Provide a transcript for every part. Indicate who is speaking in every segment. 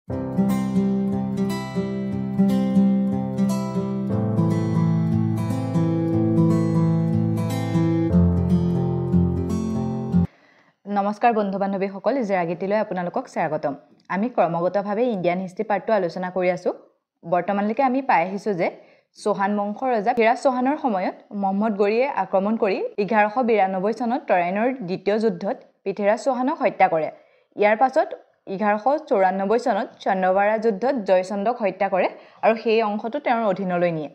Speaker 1: নমস্কাৰ বন্ধু বান্ধৱীসকল, জেৰাগীতিলৈ আপোনালোকক স্বাগতম। আমি ক্ৰমাগতভাৱে ইণ্ডিয়ান হিষ্ট্ৰী পাৰ্টটো আলোচনা কৰি আছোঁ। বৰ্তমানলৈকে আমি পাই আহিছোঁ যে চৌহান বংশৰ ৰজা ফিৰাজ চৌহানৰ সময়ত মহম্মদ গৰীয়ে আক্ৰমণ কৰি 1192 চনত তৰাইনৰ দ্বিতীয় যুদ্ধত পৃথ্বীৰাজ চৌহানক হত্যা কৰে। ইয়াৰ পাছত 1194 চনত চন্দ্ৰবাৰা যুদ্ধত জয়চন্দ্ৰক হত্যা কৰে আৰু সেই অংশটো তেওঁৰ অধীনলৈ নিয়ে।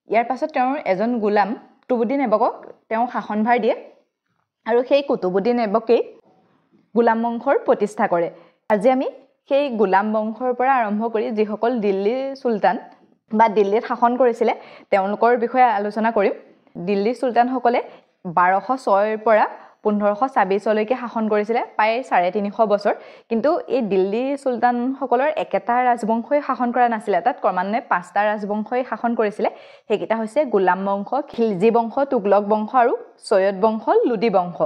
Speaker 1: ইয়াৰ পাছত তেওঁৰ এজন গোলাম কুতুবুদ্দিন ऐबকক তেওঁ শাসনভাৰ দিয়ে আৰু সেই কুতুবুদ্দিন ऐबকেই গোলাম বংশৰ প্ৰতিষ্ঠা কৰে। আজি আমি সেই গোলাম বংশৰ পৰা আৰম্ভ কৰি যিসকল দিল্লীৰ সুলতান বা দিল্লীত শাসন কৰিছিলে তেওঁলোকৰ বিষয়ে আলোচনা কৰিম। দিল্লীৰ সুলতানসকলে 1206 পৰা 1526 লৈকে শাসন কৰিছিলে, প্ৰায় 350 বছৰ। কিন্তু এই দিল্লীৰ সুলতানসকলৰ একেটা ৰাজবংশই শাসন কৰা নাছিলে, তাত ক্ৰমান্বয়ে 5টা ৰাজবংশই শাসন কৰিছিলে। সেইকেইটা হৈছে গোলাম বংশ, খিলজী বংশ, তুগলক বংশ আৰু সৈয়দ বংশ, লোদী বংশ।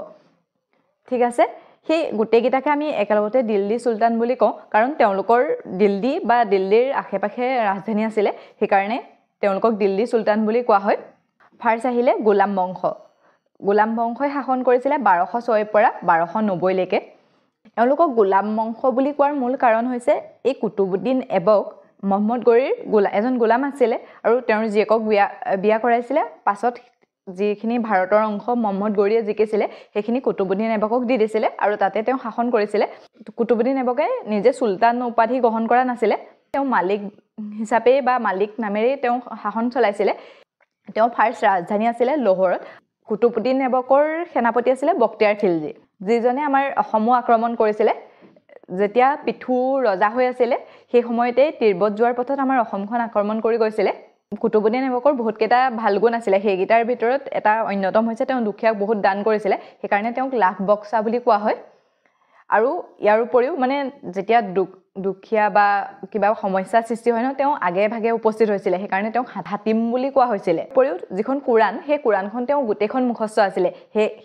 Speaker 1: ঠিক আছে, সেই গোটেইকেইটাকে আমি একেলগতে দিল্লী সুলতান বুলি কওঁ, কাৰণ তেওঁলোকৰ দিল্লী বা দিল্লীৰ আশে-পাশে ৰাজধানী আছিলে, সেইকাৰণে তেওঁলোকক দিল্লী সুলতান বুলি কোৱা হয়। ফাৰ্ষ্ট আহিলে গোলাম বংশ। গোলাম বংশই শাসন কৰিছিলে 1206 পৰা 1290 লৈকে। তেওঁলোকক গোলাম বংশ বুলি কোৱাৰ মূল কাৰণ হৈছে এই কুতুবুদ্দিন ऐबক মহম্মদ গৰীৰ এজন গোলাম আছিলে আৰু তেওঁৰ জীয়েকক বিয়া কৰাইছিলে। পাছত যিখিনি ভাৰতৰ অংশ মহম্মদ গৰীয়ে জিকিছিলে সেইখিনি কুতুবুদ্দিন ऐबকক দি দিছিলে আৰু তাতে তেওঁ শাসন কৰিছিলে। কুতুবুদ্দিন ऐबকে নিজে সুলতান উপাধি গ্ৰহণ কৰা নাছিলে, তেওঁ মালিক হিচাপে বা মালিক নামেৰে তেওঁ শাসন চলাইছিলে। তেওঁ ফাৰ্ষ্ট ৰাজধানী আছিলে লাহোৰত। কুতুবুদ্দিন ऐबকৰ সেনাপতি আছিলে বখতিয়াৰ খিলজী, যিজনে আমাৰ অসমো আক্ৰমণ কৰিছিলে। যেতিয়া পিঠু ৰজা হৈ আছিলে সেই সময়তে তিব্বত যোৱাৰ পথত আমাৰ অসমখন আক্ৰমণ কৰি গৈছিলে। কুতুবুদ্দিন ऐबকৰ বহুতকেইটা ভাল গুণ আছিলে, সেইকেইটাৰ ভিতৰত এটা অন্যতম হৈছে তেওঁ দুখীয়াক বহুত দান কৰিছিলে, সেইকাৰণে তেওঁক লাখ বক্সা বুলি কোৱা হয়। আৰু ইয়াৰ উপৰিও মানে যেতিয়া দুখীয়া বা কিবা সমস্যাৰ সৃষ্টি হয় ন, তেওঁ আগে ভাগে উপস্থিত হৈছিলে, সেইকাৰণে তেওঁক হাতিম বুলি কোৱা হৈছিলে। উপৰিও যিখন কোৰাণ, সেই কোৰাণখন তেওঁ গোটেইখন মুখস্থ আছিলে,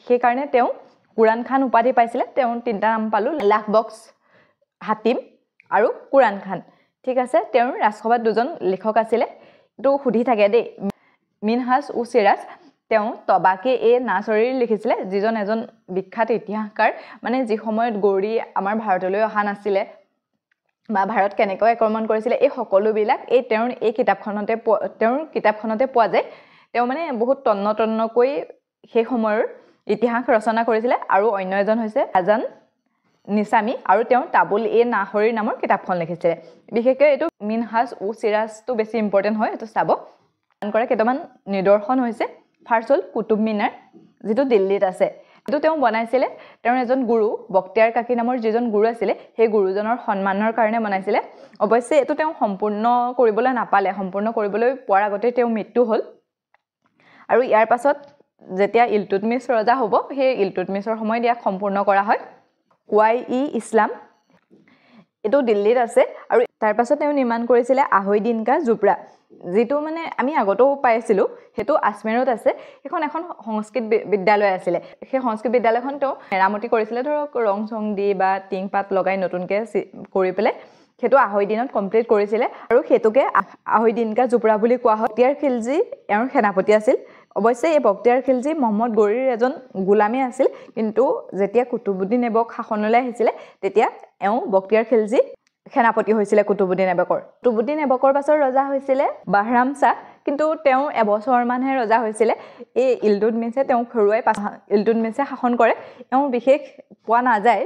Speaker 1: সেইকাৰণে তেওঁ কোৰাণ খান উপাধি পাইছিলে। তেওঁ 3টা নাম পালো, লাখ বক্স, হাতিম আৰু কোৰাণ খান। ঠিক আছে, তেওঁৰ ৰাজসভাত 2জন লেখক আছিলে। এইটো সুধি থাকে দেই, মিনহাজ উ চিৰাজ তেওঁ তবাকে নাছৰীৰ লিখিছিলে, যিজন এজন বিখ্যাত ইতিহাসকাৰ। মানে যি সময়ত গৌৰী আমাৰ ভাৰতলৈ অহা নাছিলে বা ভাৰত কেনেকৈ আক্ৰমণ কৰিছিলে এই সকলোবিলাক তেওঁৰ কিতাপখনতে পোৱা যায়। তেওঁ মানে বহুত তন্নকৈ সেই সময়ৰ ইতিহাস ৰচনা কৰিছিলে। আৰু অন্য এজন হৈছে আজান নিছামী, আৰু তেওঁ তাবুল নাহৰীৰ নামৰ কিতাপখন লিখিছিলে। বিশেষকৈ এইটো মিনহাজ উ চিৰাজটো বেছি ইম্পৰ্টেণ্ট হয়, এইটো চাব। কৰা কেইটামান নিদৰ্শন হৈছে, ফাৰ্ষ্ট হ'ল কুতুব মিনাৰ, যিটো দিল্লীত আছে। এইটো তেওঁ বনাইছিলে তেওঁৰ এজন গুৰু বখতিয়াৰ কাকী নামৰ যিজন গুৰু আছিলে, সেই গুৰুজনৰ সন্মানৰ কাৰণে বনাইছিলে। অৱশ্যে এইটো তেওঁ সম্পূৰ্ণ কৰিবলৈ নাপালে, সম্পূৰ্ণ কৰিবলৈ পোৱাৰ আগতে তেওঁৰ মৃত্যু হ'ল। আৰু ইয়াৰ পাছত যেতিয়া ইলতুৎমিছ ৰজা হ'ব, সেই ইলতুৎমিছৰ সময়ত ইয়াক সম্পূৰ্ণ কৰা হয়। ইছলাম, এইটো দিল্লীত আছে। আৰু তাৰ পাছত তেওঁ নিৰ্মাণ কৰিছিলে আহৈ দিন কা জুপৰা, যিটো মানে আমি আগতেও পাইছিলোঁ, সেইটো আজমেৰত আছে। সেইখন এখন সংস্কৃত বিদ্যালয় আছিলে। সেই সংস্কৃত বিদ্যালয়খন তেওঁ মেৰামতি কৰিছিলে, ধৰক ৰং চং দি বা টিং পাত লগাই নতুনকৈ কৰি পেলাই সেইটো আহৈ দিনত কমপ্লিট কৰিছিলে। আৰু সেইটোকে আহৈ দিন কা জুপৰা বুলি কোৱা হয়। বখতিয়াৰ খিলজী এওঁৰ সেনাপতি আছিল। অৱশ্যে এই বখতিয়াৰ খিলজী মহম্মদ গৰীৰ এজন গোলামেই আছিল, কিন্তু যেতিয়া কুতুবুদ্দিন ऐबক শাসনলৈ আহিছিলে তেতিয়া এওঁ বখতিয়াৰ খিলজী সেনাপতি হৈছিলে কুতুবুদ্দিন ऐबকৰ। কুতুবুদ্দিন ऐबকৰ পাছৰ ৰজা হৈছিলে বাহৰাম শ্বাহ, কিন্তু তেওঁ এবছৰমানহে ৰজা হৈছিলে। এই ইলতুৎমিছে তেওঁক হৰুৱাই ইলতুৎমিছে শাসন কৰে। তেওঁ বিশেষ পোৱা নাযায়,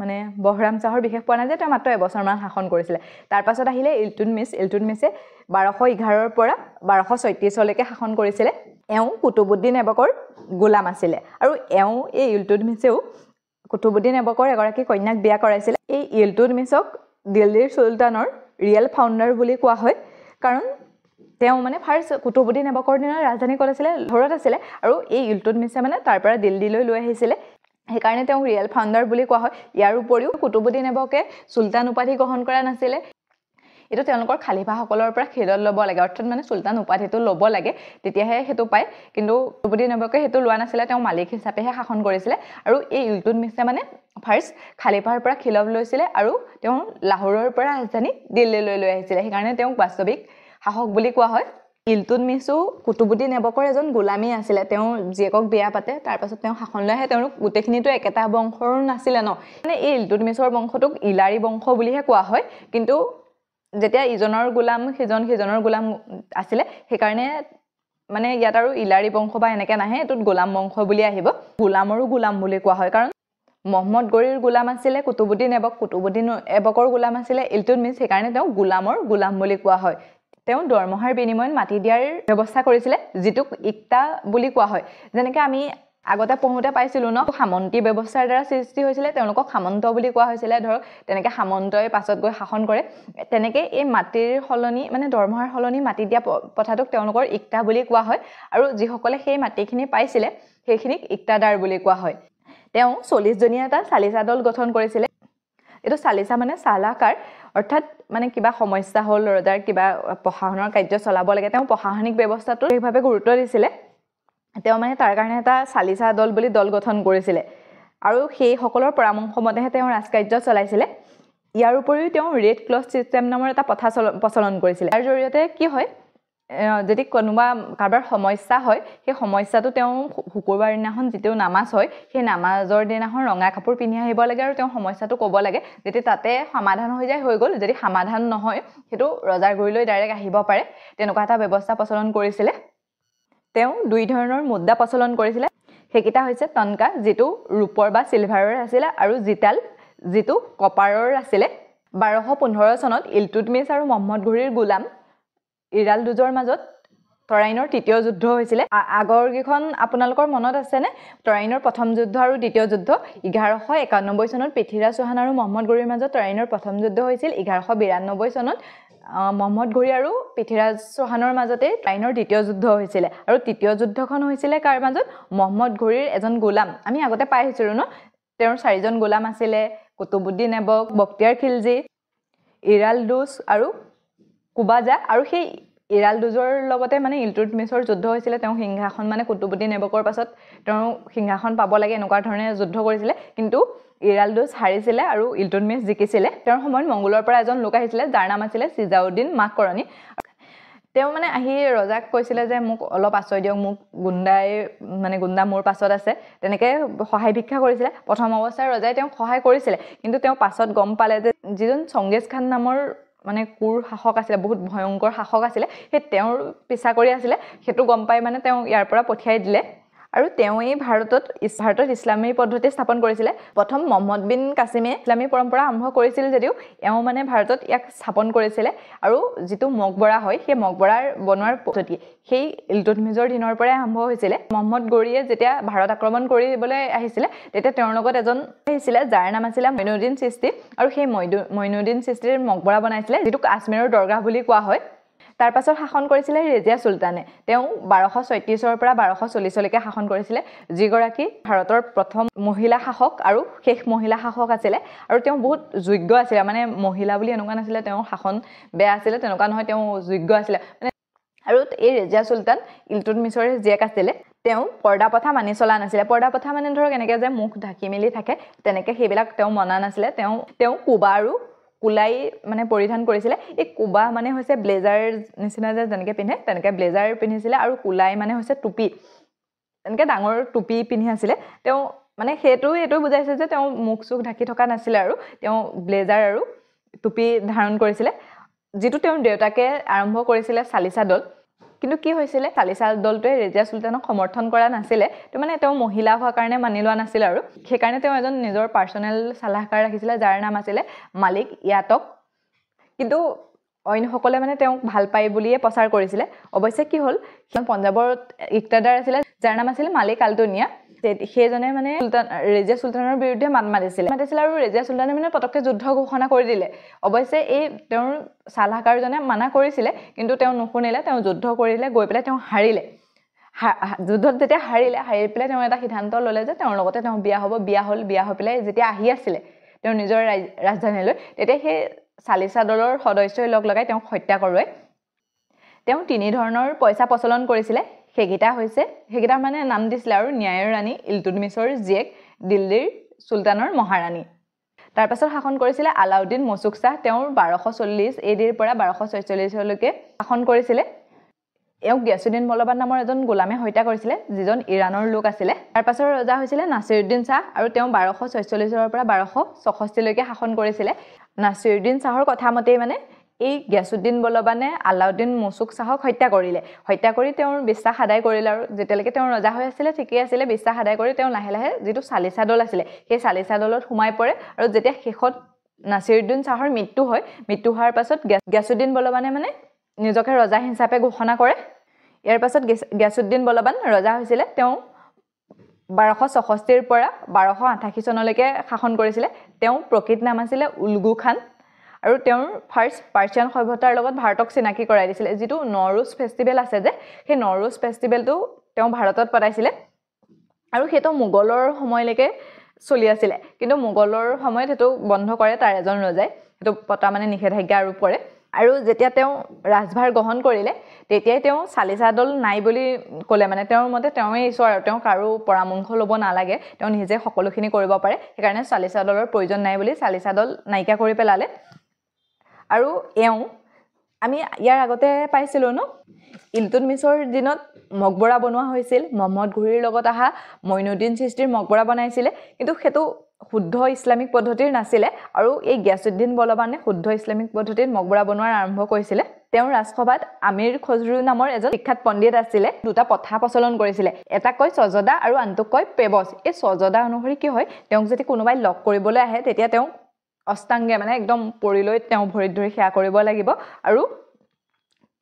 Speaker 1: মানে বহৰাম শ্বাহৰ বিশেষ পোৱা নাযায়, তেওঁ মাত্ৰ এবছৰমান শাসন কৰিছিলে। তাৰ পাছত আহিলে ইলতুৎমিছে 1211 পৰা 1236 লৈকে শাসন কৰিছিলে। এওঁ কুতুবুদ্দিন ऐबকৰ গোলাম আছিলে। আৰু এওঁ এই ইলতুৎমিছেও কুতুবুদ্দিন ऐबকৰ এগৰাকী কন্যাক বিয়া কৰাইছিলে। এই ইলতুৎমিছক দিল্লীৰ সুলতানৰ ৰিয়েল ফাউণ্ডাৰ বুলি কোৱা হয়, কাৰণ তেওঁ মানে ফাৰ্ষ্ট কুতুবুদ্দিন ऐबকৰ দিনৰ ৰাজধানী ক'ত আছিলে, লাহোৰত আছিলে। আৰু এই ইলতুৎমিছে মানে তাৰ পৰা দিল্লীলৈ লৈ আহিছিলে, সেইকাৰণে তেওঁক ৰিয়েল ফাউণ্ডাৰ বুলি কোৱা হয়। ইয়াৰ উপৰিও কুতুবুদ্দিন ऐबকে চুলতান উপাধি গ্ৰহণ কৰা নাছিলে। এইটো তেওঁলোকৰ খালিফাসকলৰ পৰা খেদত ল'ব লাগে অৰ্থাৎ মানে চুলতান উপাধিটো ল'ব লাগে তেতিয়াহে সেইটো পায় কিন্তু কুতুবুদ্দিন ऐबকে সেইটো লোৱা নাছিলে তেওঁ মালিক হিচাপেহে শাসন কৰিছিলে আৰু এই ইলতুৎমিছে মানে ফাৰ্ষ্ট খালিফাৰ পৰা খিলফ লৈছিলে আৰু তেওঁ লাহোৰৰ পৰা ৰাজধানী দিল্লীলৈ লৈ আহিছিলে সেইকাৰণে তেওঁক বাস্তৱিক শাসক বুলি কোৱা হয় ইলতুৎমিছো কুতুবুদ্দিন ऐबকৰ এজন গোলামী আছিলে তেওঁ জীয়েকক বিয়া পাতে তাৰ পাছত তেওঁ শাসনলৈ আহে তেওঁলোক গোটেইখিনিতো একেটা বংশৰ নাছিলে ন মানে এই ইলতুৎমিছৰ বংশটোক ইলাৰী বংশ বুলিহে কোৱা হয় কিন্তু যেতিয়া ইজনৰ গোলাম সিজনৰ গোলাম আছিলে সেইকাৰণে মানে ইয়াত আৰু ইলাৰী বংশ বা এনেকে নাহে এটোত গোলাম বংশ বুলি আহিব গোলামৰো গোলাম বুলি কোৱা হয় কাৰণ মহম্মদ গৰিৰ গোলাম আছিলে কুতুবুদ্দিন ऐबকৰ গোলাম আছিলে ইলতুৎমিছ সেইকাৰণে তেওঁ গোলামৰ গোলাম বুলি কোৱা হয় তেওঁ দৰমহাৰ বিনিময়ত মাটি দিয়াৰ ব্যৱস্থা কৰিছিলে যিটোক ইক্তা বুলি কোৱা হয় যেনেকৈ আমি আগতে পঢ়োতে পাইছিলো ন সামন্তি ব্যৱস্থাৰ দ্বাৰা সৃষ্টি হৈছিলে তেওঁলোকক সামন্ত বুলি কোৱা হৈছিলে ধৰক তেনেকৈ সামন্তই পাছত গৈ শাসন কৰে তেনেকৈ এই মাটিৰ হলনি মানে দৰমহাৰ হলনি মাটি দিয়া কথাটোক তেওঁলোকৰ ইক্তা বুলি কোৱা হয় আৰু যিসকলে সেই মাটিখিনি পাইছিলে সেইখিনিক ইক্তাদাৰ বুলি কোৱা হয় তেওঁ 40 জনীয়া এটা চালিচা দল গঠন কৰিছিলে এটো চালিচা মানে চালাকাৰ অৰ্থাৎ মানে কিবা সমস্যা হল ৰজাৰ কিবা প্ৰশাসনৰ কাৰ্য চলাব লাগে তেওঁ প্ৰশাসনিক ব্যৱস্থাটো এইভাবে গুৰুত্ব দিছিলে তেওঁ মানে তাৰ কাৰণে এটা চালিচা দল বুলি দল গঠন কৰিছিলে আৰু সেই সকলৰ পৰামৰ্শ মতেহে তেওঁ ৰাজকাৰ্য চলাইছিলে ইয়াৰ উপৰিও তেওঁ ৰেড ক্লথ সিস্টেম নামৰ এটা প্ৰথা প্ৰচলন কৰিছিলে তাৰ জৰিয়তে কি হয় যদি কোনোবা কাৰোবাৰ সমস্যা হয় সেই সমস্যাটো তেওঁ শুকুৰবাৰ দিনাখন যিটো নামাজ হয় সেই নামাজৰ দিনাখন ৰঙা কাপোৰ পিন্ধি আহিব লাগে আৰু তেওঁ সমস্যাটো ক'ব লাগে যদি তাতে সমাধান হৈ যায় হৈ গ'ল যদি সমাধান নহয় সেইটো ৰজাৰ গুৰিলৈ ডাইৰেক্ট আহিব পাৰে তেনেকুৱা এটা ব্যৱস্থা প্ৰচলন কৰিছিলে তেওঁ দুই ধৰণৰ মুদ্ৰা প্ৰচলন কৰিছিলে সেইকিটা হৈছে টনকা যিটো ৰূপৰ বা সিলভাৰৰ আছিল আৰু জিতাল যিটো কপাৰৰ আছিল 1215 চনত ইলতুৎমিছ আৰু মহম্মদ ঘুৰিৰ গোলাম ইৰালদুজৰ মাজত তৰাইনৰ তৃতীয় যুদ্ধ হৈছিল আগৰ কিখন আপোনালোকৰ মনত আছে নে তৰাইনৰ প্ৰথম যুদ্ধ আৰু দ্বিতীয় যুদ্ধ 1191 চনত পৃথ্বীৰাজ চৌহান আৰু মহম্মদ ঘুৰিৰ মাজত তৰাইনৰ প্ৰথম যুদ্ধ হৈছিল 1192 চনত মহম্মদ ঘুৰি আৰু পৃথ্বীৰাজ চৌহানৰ মাজতে তৰাইনৰ দ্বিতীয় যুদ্ধ হৈছিল আৰু তৃতীয় যুদ্ধখন হৈছিল কাৰ মাজত মহম্মদ ঘুৰিৰ এজন গোলাম আমি আগতে পাই আহিছিলো ন তেওঁৰ চাৰিজন গোলাম আছিল কুতুবুদ্দিন ऐबক বখতিয়াৰ খিলজি ইৰালদুজ আৰু কুবাজা আৰু সেই ইৰালদুজৰ লগতে মানে ইলতুৎমিছৰ যুদ্ধ হৈছিল তেওঁ সিংহাসন মানে কুতুবুদ্দিন ऐबকৰ পাছত তেওঁ সিংহাসন পাব লাগে এনেকুৱা ধৰণে যুদ্ধ কৰিছিল কিন্তু ইৰালদুজ হাৰিছিল আৰু ইলতুৎমিছ জিকিছিল তেওঁৰ সময়ত মংগোলৰ পৰা এজন লোক আহিছিল যাৰ নাম আছিল সিজাউদ্দিন মাকৰণী তেওঁ মানে আহি ৰজাক কৈছিল যে মোক অলপ আশ্ৰয় দিয়ক মোক গুণ্ডা মোৰ পাছত আছে তেনেকৈ সহায় ভিক্ষা কৰিছিল প্ৰথম অৱস্থাৰ ৰজাই তেওঁক সহায় কৰিছিল কিন্তু তেওঁ পাছত গম পালে যে যিজন চংগিজ খান নামৰ মানে কুৰ শাসক আছিল বহুত ভয়ংকৰ শাসক আছিল সেই তেওঁৰ পিছা কৰি আছিল হেতু গম পাই মানে তেওঁ ইয়াৰ পৰা পঠিয়াই দিলে আৰু তেওঁ এই ভাৰতত ইছলামী পদ্ধতি স্থাপন কৰিছিল প্ৰথম মহম্মদ বিন কাছিমে ইছলামী পৰম্পৰা আৰম্ভ কৰিছিল যদিও এওঁ মানে ভাৰতত ইয়াক স্থাপন কৰিছিল আৰু যিটো মকবৰা হয় সেই মকবৰাৰ বনোৱাৰ পদ্ধতি সেই ইলতুৎমিছৰ দিনৰ পৰাই আৰম্ভ হৈছিল মহম্মদ গৰিয়ে যেতিয়া ভাৰত আক্ৰমণ কৰিবলৈ আহিছিল তেতিয়া তেওঁৰ লগত এজন আহিছিল যাৰ নাম আছিল মঈনুদ্দিন চিস্তি আৰু সেই মঈনুদ্দিন চিস্তিৰ মকবৰা বনাইছিল যিটো কাশ্মীৰৰ দৰগাহ বুলি কোৱা হয় তাৰ পাছত শাসন কৰিছিল ৰেজিয়া সুলতানে তেওঁ 1236 পৰা 1240 লৈকে শাসন কৰিছিল যিগৰাকী ভাৰতৰ প্ৰথম মহিলা শাসক আৰু শেষ মহিলা শাসক আছিল আৰু তেওঁ বহুত যোগ্য আছিল মানে মহিলা বুলি এনেকুৱা নাছিল তেওঁ শাসন বেয়া আছিল তেনেকুৱা নহয় তেওঁ যোগ্য আছিল মানে আৰু এই ৰেজিয়া সুলতান ইলতুৎমিছৰ জীয়েক আছিল তেওঁ পৰ্দা প্ৰথা মানি চলা নাছিল পৰ্দা প্ৰথা মানে ধৰক এনেকৈ যে মুখ ঢাকি মেলি থাকে তেনেকৈ সেইবিলাক তেওঁ মনা নাছিল তেওঁ কুবা আৰু কুলাই মানে পৰিধান কৰিছিল এই কুবা মানে হৈছে ব্লেজাৰ নিচিনা যে যেনেকৈ পিন্ধে তেনেকৈ ব্লেজাৰ পিন্ধিছিল আৰু কুলাই মানে হৈছে টুপি এনেকৈ ডাঙৰ টুপি পিন্ধি আছিল তেওঁ মানে এইটো বুজাইছে যে তেওঁ মুখ চুখ ঢাকি থকা নাছিল আৰু তেওঁ ব্লেজাৰ আৰু টুপি ধাৰণ কৰিছিল যিটো তেওঁৰ দেউতাকে আৰম্ভ কৰিছিল চালিচা দল কিন্তু কি হৈছিল চালিচা দলটোৱে ৰেজিয়া সুলতানক সমৰ্থন কৰা নাছিল তো মানে তেওঁ মহিলা হোৱাৰ কাৰণে মানি লোৱা নাছিল আৰু সেইকাৰণে তেওঁ এজন নিজৰ পাৰ্সোনেল সালাহকাৰ ৰাখিছিল যাৰ নাম আছিল মালিক ইয়াতক কিন্তু অইনসকলে মানে তেওঁক ভাল পাই বুলিয়ে প্ৰচাৰ কৰিছিল অৱশ্যে কি হ'ল পঞ্জাবৰ ইক্তাদাৰ আছিল যাৰ নাম আছিল মালিক আলটুনিয়া সেইজনে মানে ৰেজিয়া সুলতানৰ বিৰুদ্ধে মাত মাতিছিল আৰু ৰেজিয়া সুলতানে মানে পটককে যুদ্ধ ঘোষণা কৰি দিলে অৱশ্যে এই তেওঁৰ সালাহকাৰজনে মানা কৰিছিল কিন্তু তেওঁ নুশুনিলে তেওঁ যুদ্ধ কৰিলে গৈ পেলাই তেওঁ হাৰিলে যুদ্ধত যেতিয়া হাৰি পেলাই তেওঁ এটা সিদ্ধান্ত ল'লে যে তেওঁৰ লগতে তেওঁ বিয়া হৈ পেলাই যেতিয়া আহি আছিল তেওঁৰ নিজৰ ৰাজধানীলৈ তেতিয়া সেই চালিচা দলৰ সদস্যই লগ লগাই তেওঁক হত্যা কৰোৱায় তেওঁ তিনি ধৰণৰ পইচা প্ৰচলন কৰিছিলে সেইকেইটাৰ মানে নাম দিছিলে আৰু ন্যায়ৰ ৰাণী ইলতুৎমিছৰ জীয়েক দিল্লীৰ সুলতানৰ মহাৰাণী তাৰ পাছত শাসন কৰিছিলে আলাউদ্দিন মচুক শাহ তেওঁৰ 1240 এডিৰ পৰা 1246 লৈকে শাসন কৰিছিলে এওক গিয়াছুদ্দিন বলবান নামৰ এজন গোলামে হত্যা কৰিছিলে যিজন ইৰাণৰ লোক আছিলে তাৰ পাছত ৰজা হৈছিলে নাছিৰুদ্দিন শাহ আৰু তেওঁ 1246 পৰা 1264 লৈকে শাসন কৰিছিলে নাছিৰুদ্দিন শাহৰ কথা মতে মানে এই গিয়াছুদ্দিন বলবানে আলাউদ্দিন মচুক শাহক হত্যা কৰি তেওঁৰ বিশ্বাস আদায় কৰিলে আৰু যেতিয়ালৈকে তেওঁ ৰজা হৈ আছিল ঠিকই আছিল বিশ্বাস আদায় কৰি তেওঁ লাহে লাহে যেটো চালিচা দল আছিল সেই চালিচা দলত সোমাই পৰে আৰু যেতিয়া শেষত নাছিৰুদ্দিন শাহৰ মৃত্যু হোৱাৰ পাছত গিয়াছুদ্দিন বলবানে মানে নিজকে ৰজা হিচাপে ঘোষণা কৰে ইয়াৰ পাছত গিয়াছুদ্দিন বলবান ৰজা হৈছিল তেওঁ 1264 পৰা 1288 চনলৈকে শাসন কৰিছিল তেওঁ প্ৰকৃত নাম আছিল উলগু খান আৰু তেওঁৰ ফাৰ্ষ্ট পাৰ্চিয়ান সভ্যতাৰ লগত ভাৰতক চিনাকি কৰাই দিছিল যেটো নৰুজ ফেষ্টিভেল আছে যে সেই নৰুজ ফেষ্টিভেলটো তেওঁ ভাৰতত পতাইছিল আৰু হেটো মোগলৰ সময়লৈকে চলি আছিল কিন্তু মোগলৰ সময়ত হেটো বন্ধ কৰে তাৰ এজন ৰজাই হেটো পতা মানে নিষেধাজ্ঞা আৰোপ কৰে আৰু যেতিয়া তেওঁ ৰাজভাৰ গ্ৰহণ কৰিলে তেতিয়াই তেওঁ চালিচা দল নাই বুলি ক'লে মানে তেওঁৰ মতে তেওঁই ঈশ্বৰ আৰু তেওঁ কাৰো পৰামৰ্শ ল'ব নালাগে তেওঁ নিজে সকলোখিনি কৰিব পাৰে সেইকাৰণে চালিচা দলৰ প্ৰয়োজন নাই বুলি চালিচা দল নাইকা কৰি পেলালে আৰু আমি ইয়াৰ আগতে পাইছিলো ন ইলতুৎমিছৰ দিনত মকবৰা বনোৱা হৈছিল মোহাম্মদ ঘুৰিৰ লগত আহা মঈনুদ্দিন চিস্তিৰ মকবৰা বনাইছিলে কিন্তু হেতু শুদ্ধ ইসলামিক পদ্ধতিৰ নাছিলে আৰু এই গিয়াছুদ্দিন বলবানে শুদ্ধ ইসলামিক পদ্ধতিত মকবৰা বনোৱাৰ আৰম্ভ কৰিছিলে তেওঁ ৰাজসভাত আমিৰ খজৰু নামৰ এজন বিখ্যাত পণ্ডিত আছিল দুটা প্ৰথা প্ৰচলন কৰিছিল এটা কয় সজদা আৰু আনটো কয় পেবস এই সজদা অনুসৰি কি হয় তেওঁক যদি কোনোবাই লক কৰিবলৈ আহে তেতিয়া তেওঁ অষ্টাংগে মানে একদম পৰিলৈ তেওঁ ভৰিত ধৰি সেয়া কৰিব লাগিব আৰু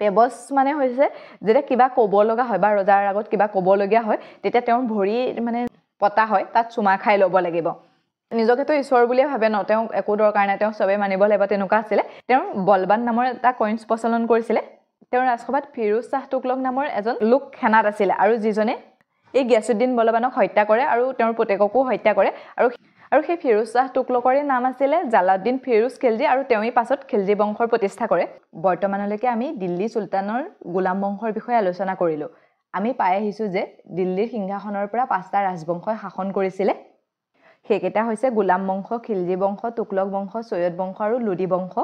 Speaker 1: পেবস মানে হৈছে যেতিয়া কিবা ক'ব লগা হয় বা ৰজাৰ আগত কিবা ক'ব লগা হয় তেতিয়া তেওঁৰ ভৰি মানে পতা হয় তাত চুমা খাই ল'ব লাগিব নিজকে তো ঈশ্বৰ বুলিয়ে ভাবে ন তেওঁ একো দৰকাৰ নাই তেওঁ সবে মানিব লাগিব তেনেকুৱা আছিল তেওঁ বলবান নামৰ এটা কইন্স প্ৰচলন কৰিছিল তেওঁ ৰাজসভাত ফিৰোজ শাহ তুগলক নামৰ এজন লোক সেনাত আছিল আৰু যিজনে এই গিয়াছুদ্দিন বলবানক হত্যা কৰে আৰু তেওঁৰ পুতেককো হত্যা কৰে আৰু সেই ফিৰোজ শাহ তুগলকৰে নাম আছিল জালাউদ্দিন ফিৰোজ খিলজি আৰু তেওঁই পাছত খিলজি বংশৰ প্ৰতিষ্ঠা কৰে বৰ্তমানলৈকে আমি দিল্লী সুলতানৰ গোলাম বংশৰ বিষয়ে আলোচনা কৰিলো আমি পাই আহিছো যে দিল্লীৰ সিংহাসনৰ পৰা 5টা ৰাজবংশই শাসন কৰিছিল সেইকেইটা হৈছে গোলাম বংশ খিলজি বংশ তুগলক বংশ সৈয়দ বংশ আৰু লোদী বংশ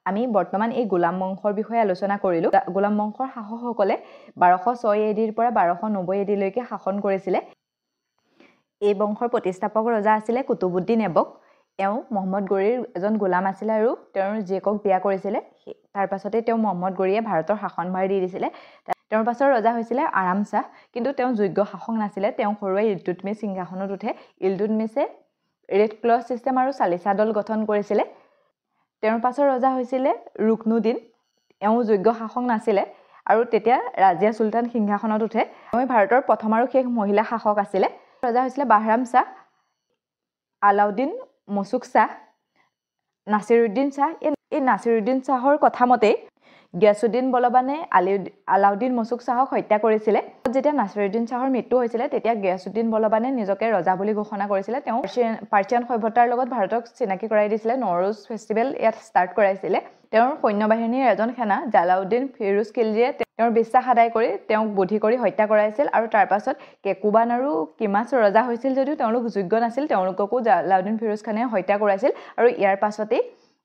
Speaker 1: আমি বৰ্তমান এই গোলাম বংশৰ বিষয়ে আলোচনা কৰিলো গোলাম বংশৰ শাসকসকলে 1206 এডিৰ পৰা 1290 এডিলৈকে শাসন কৰিছিল এই বংশৰ প্ৰতিষ্ঠাপক ৰজা আছিল কুতুবুদ্দিন এবক এওঁ মোহাম্মদ গৰিৰ এজন গোলাম আছিল আৰু তেওঁৰ জীয়েকক বিয়া কৰিছিল তাৰ পাছতে তেওঁ মোহাম্মদ গৰিয়ে ভাৰতৰ শাসনভাৰ দি দিছিল তেওঁৰ পাছৰ ৰজা হৈছিল আৰাম শাহ কিন্তু তেওঁ যোগ্য শাসক নাছিল তেওঁ সৰুৱাই ইলতুৎমিছ সিংহাসনত উঠে ইলতুৎমিছে ৰেড ক্লথ সিস্টেম আৰু চালিচা দল গঠন কৰিছিল তেওঁৰ পাছৰ ৰজা হৈছিল ৰুকনুদ্দিন এওঁ যোগ্য শাসক নাছিল আৰু তেতিয়া ৰাজিয়া সুলতান সিংহাসনত উঠে তেওঁ ভাৰতৰ প্ৰথম আৰু শেষ মহিলা শাসক আছিল ৰজা হৈছিল বাহৰাম শাহ আলাউদ্দিন মচুক শাহ নাছিৰুদ্দিন শাহ এই নাছিৰুদ্দিন শাহৰ কথা মতে গিয়াছুদ্দিন বলবানে আলাউদ্দিন মচুক শাহক হত্যা কৰিছিল যেতিয়া নাছিৰুদ্দিন শাহৰ মৃত্যু হৈছিল তেতিয়া গিয়াছুদ্দিন বলবানে নিজকে ৰজা বুলি ঘোষণা কৰিছিল তেওঁ পাৰ্চিয়ান সভ্যতাৰ লগত ভাৰতক চিনাকি কৰাই দিছিল নৰুজ ফেষ্টিভেল ইয়াত ষ্টাৰ্ট কৰাইছিল তেওঁৰ সৈন্যবাহিনীৰ এজন সেনা জালাউদ্দিন ফিৰোজ খিলজিয়ে তেওঁৰ বিশ্বাস আদায় কৰি তেওঁক বুদ্ধি কৰি হত্যা কৰাইছিল আৰু তাৰ পাছত কেকুবান আৰু কিমাছ ৰজা হৈছিল যদিও তেওঁলোক যোগ্য নাছিল তেওঁলোককো জালাউদ্দিন ফিৰোজ খানে হত্যা কৰাইছিল আৰু ইয়াৰ পাছতে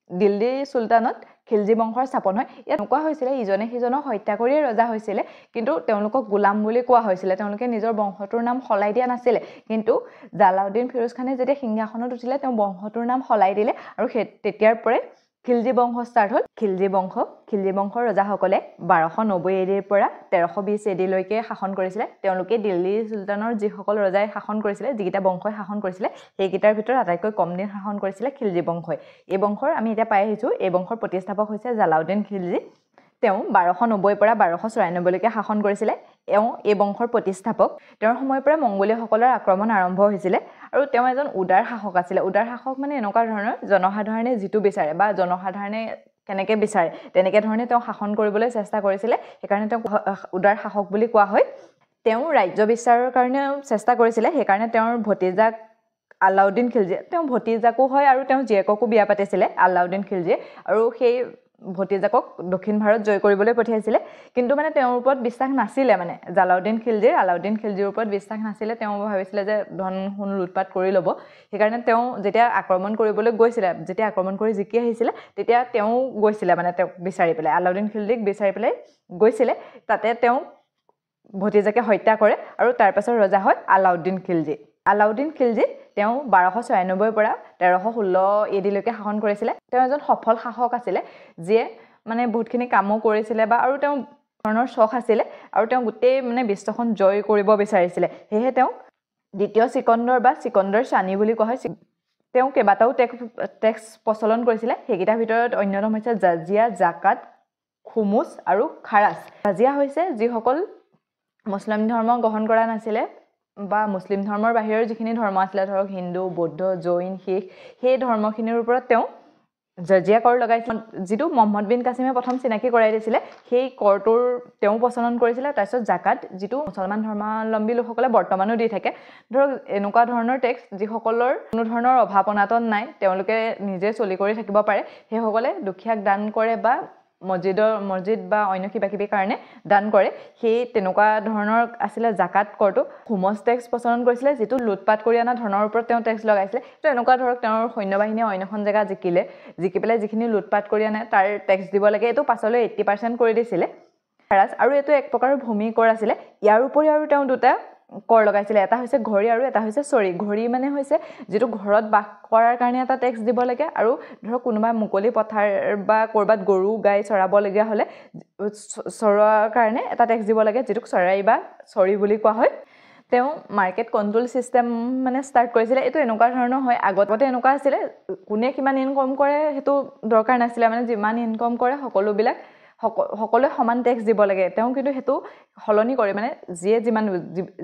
Speaker 1: দিল্লী সুলতানত খিলজি বংশৰ স্থাপন হয় ইয়াত কোৱা হৈছিল ইজনে সিজনক হত্যা কৰিয়ে ৰজা হৈছিল কিন্তু তেওঁলোকক গোলাম বুলি কোৱা হৈছিল তেওঁলোকে নিজৰ বংশটোৰ নাম সলাই দিয়া নাছিল কিন্তু জালাউদ্দিন ফিৰোজ খানে যেতিয়া সিংহাসনত উঠিলে তেওঁ বংশটোৰ নাম সলাই দিলে আৰু তেতিয়াৰ পৰাই খিলজি বংশ ষ্টাৰ্ট হ'ল খিলজি বংশৰ ৰজাসকলে 1290 এডিৰ পৰা 1320 এডিলৈকে শাসন কৰিছিল তেওঁলোকে দিল্লী সুলতানৰ যিসকল ৰজাই শাসন কৰিছিল যিকেইটা বংশই শাসন কৰিছিল সেইকেইটাৰ ভিতৰত আটাইতকৈ কম দিন শাসন কৰিছিল খিলজি বংশই এই বংশৰ আমি এতিয়া পাই আহিছো এই বংশৰ প্ৰতিষ্ঠাপক হৈছে জালাউদ্দিন খিলজি তেওঁ 1290 পৰা 1294 লৈকে শাসন কৰিছিল এই বংশৰ প্ৰতিষ্ঠাপক তেওঁৰ সময়ৰ পৰা মংগোলীয়সকলৰ আক্ৰমণ আৰম্ভ হৈছিল আৰু তেওঁ এজন উদাৰ শাসক আছিল উদাৰ শাসক মানে এনেকুৱা ধৰণৰ জনসাধাৰণে যিটো বিচাৰে বা জনসাধাৰণে কেনেকৈ বিচাৰে তেনেকৈ ধৰণে তেওঁ শাসন কৰিবলৈ চেষ্টা কৰিছিল সেইকাৰণে তেওঁ উদাৰ শাসক বুলি কোৱা হয় তেওঁ ৰাজ্য বিস্তাৰৰ কাৰণে চেষ্টা কৰিছিল সেইকাৰণে তেওঁৰ ভতিজাক আলাউদ্দিন খিলজী তেওঁ ভতিজাকো হয় আৰু তেওঁ জীয়েককো বিয়া পাতিছিলে আলাউদ্দিন খিলজীয়ে আৰু সেই ভতিজাকক দক্ষিণ ভাৰত জয় কৰিবলৈ পঠিয়াইছিলে কিন্তু মানে তেওঁৰ ওপৰত বিশ্বাস নাছিলে মানে আলাউদ্দিন খিলজীৰ ওপৰত বিশ্বাস নাছিলে তেওঁ ভাবিছিলে যে ধন সোণ লুটপাট কৰি ল'ব সেইকাৰণে তেওঁ যেতিয়া আক্ৰমণ কৰিবলৈ গৈছিলে যেতিয়া আক্ৰমণ কৰি জিকি আহিছিলে তেতিয়া তেওঁ গৈছিলে মানে তেওঁক বিচাৰি পেলাই আলাউদ্দিন খিলজীক বিচাৰি পেলাই গৈছিলে তাতে তেওঁ ভতিজাকে হত্যা কৰে আৰু তাৰ পাছত ৰজা হয় আলাউদ্দিন খিলজী তেওঁ 1296 পৰা 1316 এডিলৈকে শাসন কৰিছিলে তেওঁ এজন সফল শাসক আছিলে যিয়ে মানে বহুতখিনি কামো কৰিছিলে বা আৰু তেওঁ ধৰণৰ চখ আছিলে আৰু তেওঁ গোটেই মানে বিশ্বখন জয় কৰিব বিচাৰিছিলে সেয়ে তেওঁ দ্বিতীয় সিকন্দৰ বা সিকন্দৰ শানী বুলি কোৱা হয় তেওঁ কেইবাটাও টেক্স প্ৰচলন কৰিছিলে সেইকেইটাৰ ভিতৰত অন্যতম হৈছে জাজিয়া জাকাত খুমুচ আৰু খাৰাজ জাজিয়া হৈছে যিসকল মুছলিম ধৰ্ম গ্ৰহণ কৰা নাছিলে বা মুছলিম ধৰ্মৰ বাহিৰৰ যিখিনি ধৰ্ম আছিলে ধৰক হিন্দু বৌদ্ধ জৈন শিখ সেই ধৰ্মখিনিৰ ওপৰত তেওঁ জাজিয়া কৰ লগাইছিল যিটো মহম্মদ বিন কাছিমে প্ৰথম চিনাকি কৰাই দিছিলে সেই কৰটোৰ তেওঁ প্ৰচলন কৰিছিলে তাৰপিছত জাকাত যিটো মুছলমান ধৰ্মাৱলম্বী লোকসকলে বৰ্তমানো দি থাকে ধৰক এনেকুৱা ধৰণৰ টেক্স যিসকলৰ কোনো ধৰণৰ অভাৱ অনাটন নাই তেওঁলোকে নিজে চলি কৰি থাকিব পাৰে সেইসকলে দুখীয়াক দান কৰে বা মছজিদ বা অন্য কিবা কিবি কাৰণে দান কৰে সেই তেনেকুৱা ধৰণৰ আছিলে জাকাত কৰটো খুমচ টেক্স প্ৰচলন কৰিছিলে যিটো লুটপাট কৰি অনা ধনৰ ওপৰত তেওঁ টেক্স লগাইছিলে তো এনেকুৱা ধৰক তেওঁৰ সৈন্যবাহিনীয়ে অন্য এখন জেগা জিকি পেলাই যিখিনি লুটপাট কৰি আনে তাৰ টেক্স দিব লাগে এইটো পাছলৈ 80% কৰি দিছিলে খাৰাজ আৰু এইটো এক প্ৰকাৰৰ ভূমি কৰ আছিলে ইয়াৰ উপৰি আৰু তেওঁ দুটা কৰ লগাইছিলে এটা হৈছে ঘড়ী আৰু এটা হৈছে চৰি ঘড়ী মানে হৈছে যিটো ঘৰত বাস কৰাৰ কাৰণে এটা টেক্স দিব লাগে আৰু ধৰক কোনোবা মুকলি পথাৰ বা কৰবাত গৰু গাই চৰাব লগিয়া হলে চৰাৰ কাৰণে এটা টেক্স দিব লাগে যিটোক চৰাই বা চৰি বুলি কোৱা হয় তেওঁ মাৰ্কেট কন্ট্ৰোল সিস্টেম মানে ষ্টাৰ্ট কৰিছিলে এইটো এনেকুৱা ধৰণৰ হয় আগতে এনেকুৱা আছিলে কোনে কিমান ইনকাম কৰে সেইটো দৰকাৰ নাছিলে মানে যিমান ইনকাম কৰে সকলোৱে সমান টেক্স দিব লাগে তেওঁ কিন্তু হেতু হলনি কৰে মানে যিয়ে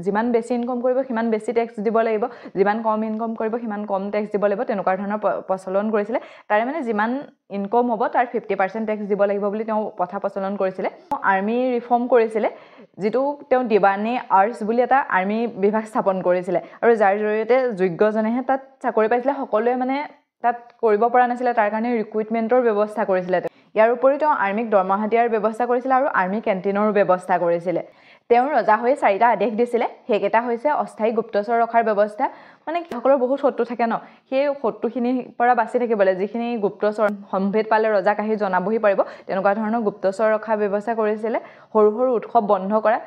Speaker 1: যিমান বেছি ইনকাম কৰিব সিমান বেছি টেক্স দিব লাগিব যিমান কম ইনকাম কৰিব সিমান কম টেক্স দিব লাগিব তেনেকুৱা ধৰণৰ প্ৰচলন কৰিছিলে তাৰে মানে যিমান ইনকাম হ'ব তাৰ 50% টেক্স দিব লাগিব বুলি তেওঁ কথা প্ৰচলন কৰিছিলে আৰ্মি ৰিফৰ্ম কৰিছিলে যিটো তেওঁ দিৱানী আৰ্টছ বুলি এটা আৰ্মি বিভাগ স্থাপন কৰিছিলে আৰু যাৰ জৰিয়তে যোগ্যজনেহে তাত চাকৰি পাইছিলে সকলোৱে মানে তাত কৰিব পৰা নাছিলে তাৰ কাৰণে ৰিক্ৰুটমেন্টৰ ব্যৱস্থা কৰিছিলে ইয়াৰ উপৰি তেওঁ আৰ্মিক দৰমহা দিয়াৰ ব্যৱস্থা কৰিছিলে আৰু আৰ্মি কেণ্টিনৰ ব্যৱস্থা কৰিছিলে তেওঁ ৰজা হৈ 4টা আদেশ দিছিলে সেইকেইটা হৈছে অস্থায়ী গুপ্তচৰ ৰখাৰ ব্যৱস্থা মানে সকলৰ বহুত শত্ৰু থাকে ন সেই শত্ৰুখিনিৰ পৰা বাচি থাকিবলৈ যিখিনি গুপ্তচৰ সম্ভেদ পালে ৰজাক আহি জনাবহি পাৰিব তেনেকুৱা ধৰণৰ গুপ্তচৰ ৰখাৰ ব্যৱস্থা কৰিছিলে সৰু সৰু উৎসৱ বন্ধ কৰা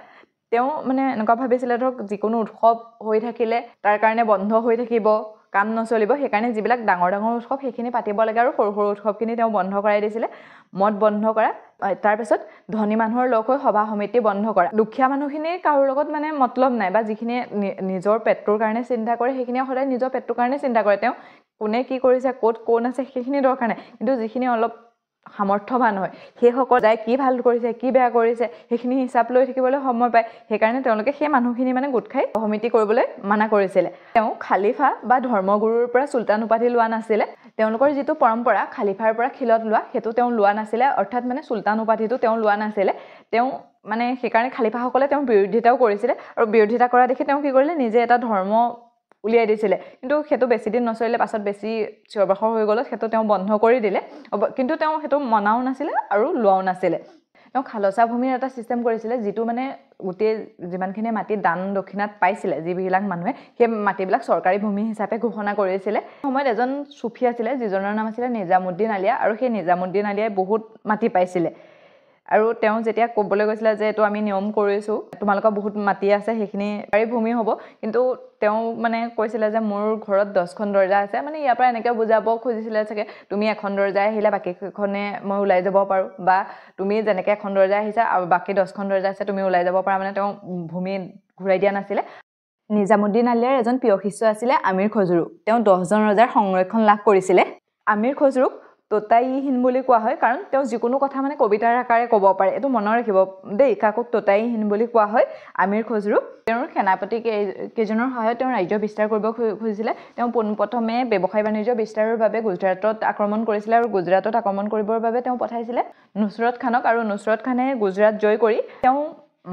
Speaker 1: তেওঁ মানে এনেকুৱা ভাবিছিলে ধৰক যিকোনো উৎসৱ হৈ থাকিলে তাৰ কাৰণে বন্ধ হৈ থাকিব কাম নচলিব সেইকাৰণে যিবিলাক ডাঙৰ উৎসৱ সেইখিনি পাতিব লাগে আৰু সৰু উৎসৱখিনি তেওঁ বন্ধ কৰাই দিছিলে মদ বন্ধ কৰা তাৰ পিছত ধনী মানুহৰ লগ হৈ সভা সমিতি বন্ধ কৰা দুখীয়া মানুহখিনিৰ কাৰো লগত মানে মতলব নাই বা যিখিনি নিজৰ পেটৰ কাৰণে চিন্তা কৰে সেইখিনি সদায় নিজৰ পেটৰ কাৰণে চিন্তা কৰে তেওঁ কোনে কি কৰিছে ক'ত কোন আছে সেইখিনি দৰকাৰ নাই কিন্তু যিখিনি অলপ সামৰ্থ্যৱান হয় সেইসকল যাই কি ভাল কৰিছে কি বেয়া কৰিছে সেইখিনি হিচাপ লৈ থাকিবলৈ সময় পায় সেইকাৰণে তেওঁলোকে সেই মানুহখিনি মানে গোট খাই সমিতি কৰিবলৈ মানা কৰিছিলে তেওঁ খালিফা বা ধৰ্মগুৰুৰ পৰা চুলতান উপাধি লোৱা নাছিলে তেওঁলোকৰ যিটো পৰম্পৰা খালিফাৰ পৰা খিলত লোৱা সেইটো তেওঁ লোৱা নাছিলে অৰ্থাৎ মানে চুলতান উপাধিটো তেওঁ লোৱা নাছিলে তেওঁ মানে সেইকাৰণে খালিফাসকলে তেওঁ বিৰোধিতাও কৰিছিলে আৰু বিৰোধিতা কৰা দেখি তেওঁ কি কৰিলে নিজে এটা ধৰ্ম উলিয়াই দিছিলে কিন্তু সেইটো বেছি দিন নচলিলে পাছত বেছি চিৰবাখৰ হৈ গ'ল সেইটো তেওঁ বন্ধ কৰি দিলে কিন্তু তেওঁ সেইটো মনাও নাছিলে আৰু লোৱাও নাছিলে তেওঁ খালসা ভূমিৰ এটা সিস্টেম কৰিছিলে যিটো মানে গোটেই যিমানখিনি মাটি দান দক্ষিণাত পাইছিলে যিবিলাক মানুহে সেই মাটিবিলাক চৰকাৰী ভূমি হিচাপে ঘোষণা কৰিছিলে সময়ত এজন সুফি আছিলে যিজনৰ নাম আছিলে নিজামুদ্দিন আলিয়া আৰু সেই নিজামুদ্দিন আলিয়াই বহুত মাটি পাইছিলে আৰু তেওঁ যেতিয়া ক'বলৈ গৈছিলে যে এইটো আমি নিয়ম কৰিছো তোমালোকৰ বহুত মাটি আছে সেইখিনি চৰকাৰী ভূমি হ'ব কিন্তু তেওঁ মানে কৈছিলে যে মোৰ ঘৰত 10খন দৰজা আছে মানে ইয়াৰ পৰা এনেকৈ বুজাব খুজিছিলে চাগে তুমি এখন দৰজা আহিলে বাকীখনে মই ওলাই যাব পাৰো বা তুমি যেনেকৈ এখন দৰজা আহিছা আৰু বাকী 10খন দৰজা আছে তুমি ওলাই যাব পাৰা মানে তেওঁ ভূমি ঘূৰাই দিয়া নাছিলে নিজামুদ্দিন আলিয়াৰ এজন প্ৰিয় শিষ্য আছিলে আমিৰ খজুৰু তেওঁ 10জন ৰজাৰ সংৰক্ষণ লাভ কৰিছিলে আমিৰ খজুৰুক তোতাইহীন বুলি কোৱা হয় কাৰণ তেওঁ যিকোনো কথা মানে কবিতাৰ আকাৰে ক'ব পাৰে এইটো মনত ৰাখিব দেই কাকোক তোতাইহীন বুলি কোৱা হয় আমিৰ খজুৰু তেওঁৰ সেনাপতি কেইজনৰ সহায়ত তেওঁ ৰাজ্য বিস্তাৰ কৰিব খুজিছিলে তেওঁ পোনপ্ৰথমে ব্যৱসায় বাণিজ্য বিস্তাৰৰ বাবে গুজৰাটত আক্ৰমণ কৰিছিলে আৰু গুজৰাটত আক্ৰমণ কৰিবৰ বাবে তেওঁ পঠাইছিলে নুছৰত খানক আৰু নুছৰত খানে গুজৰাট জয় কৰি তেওঁ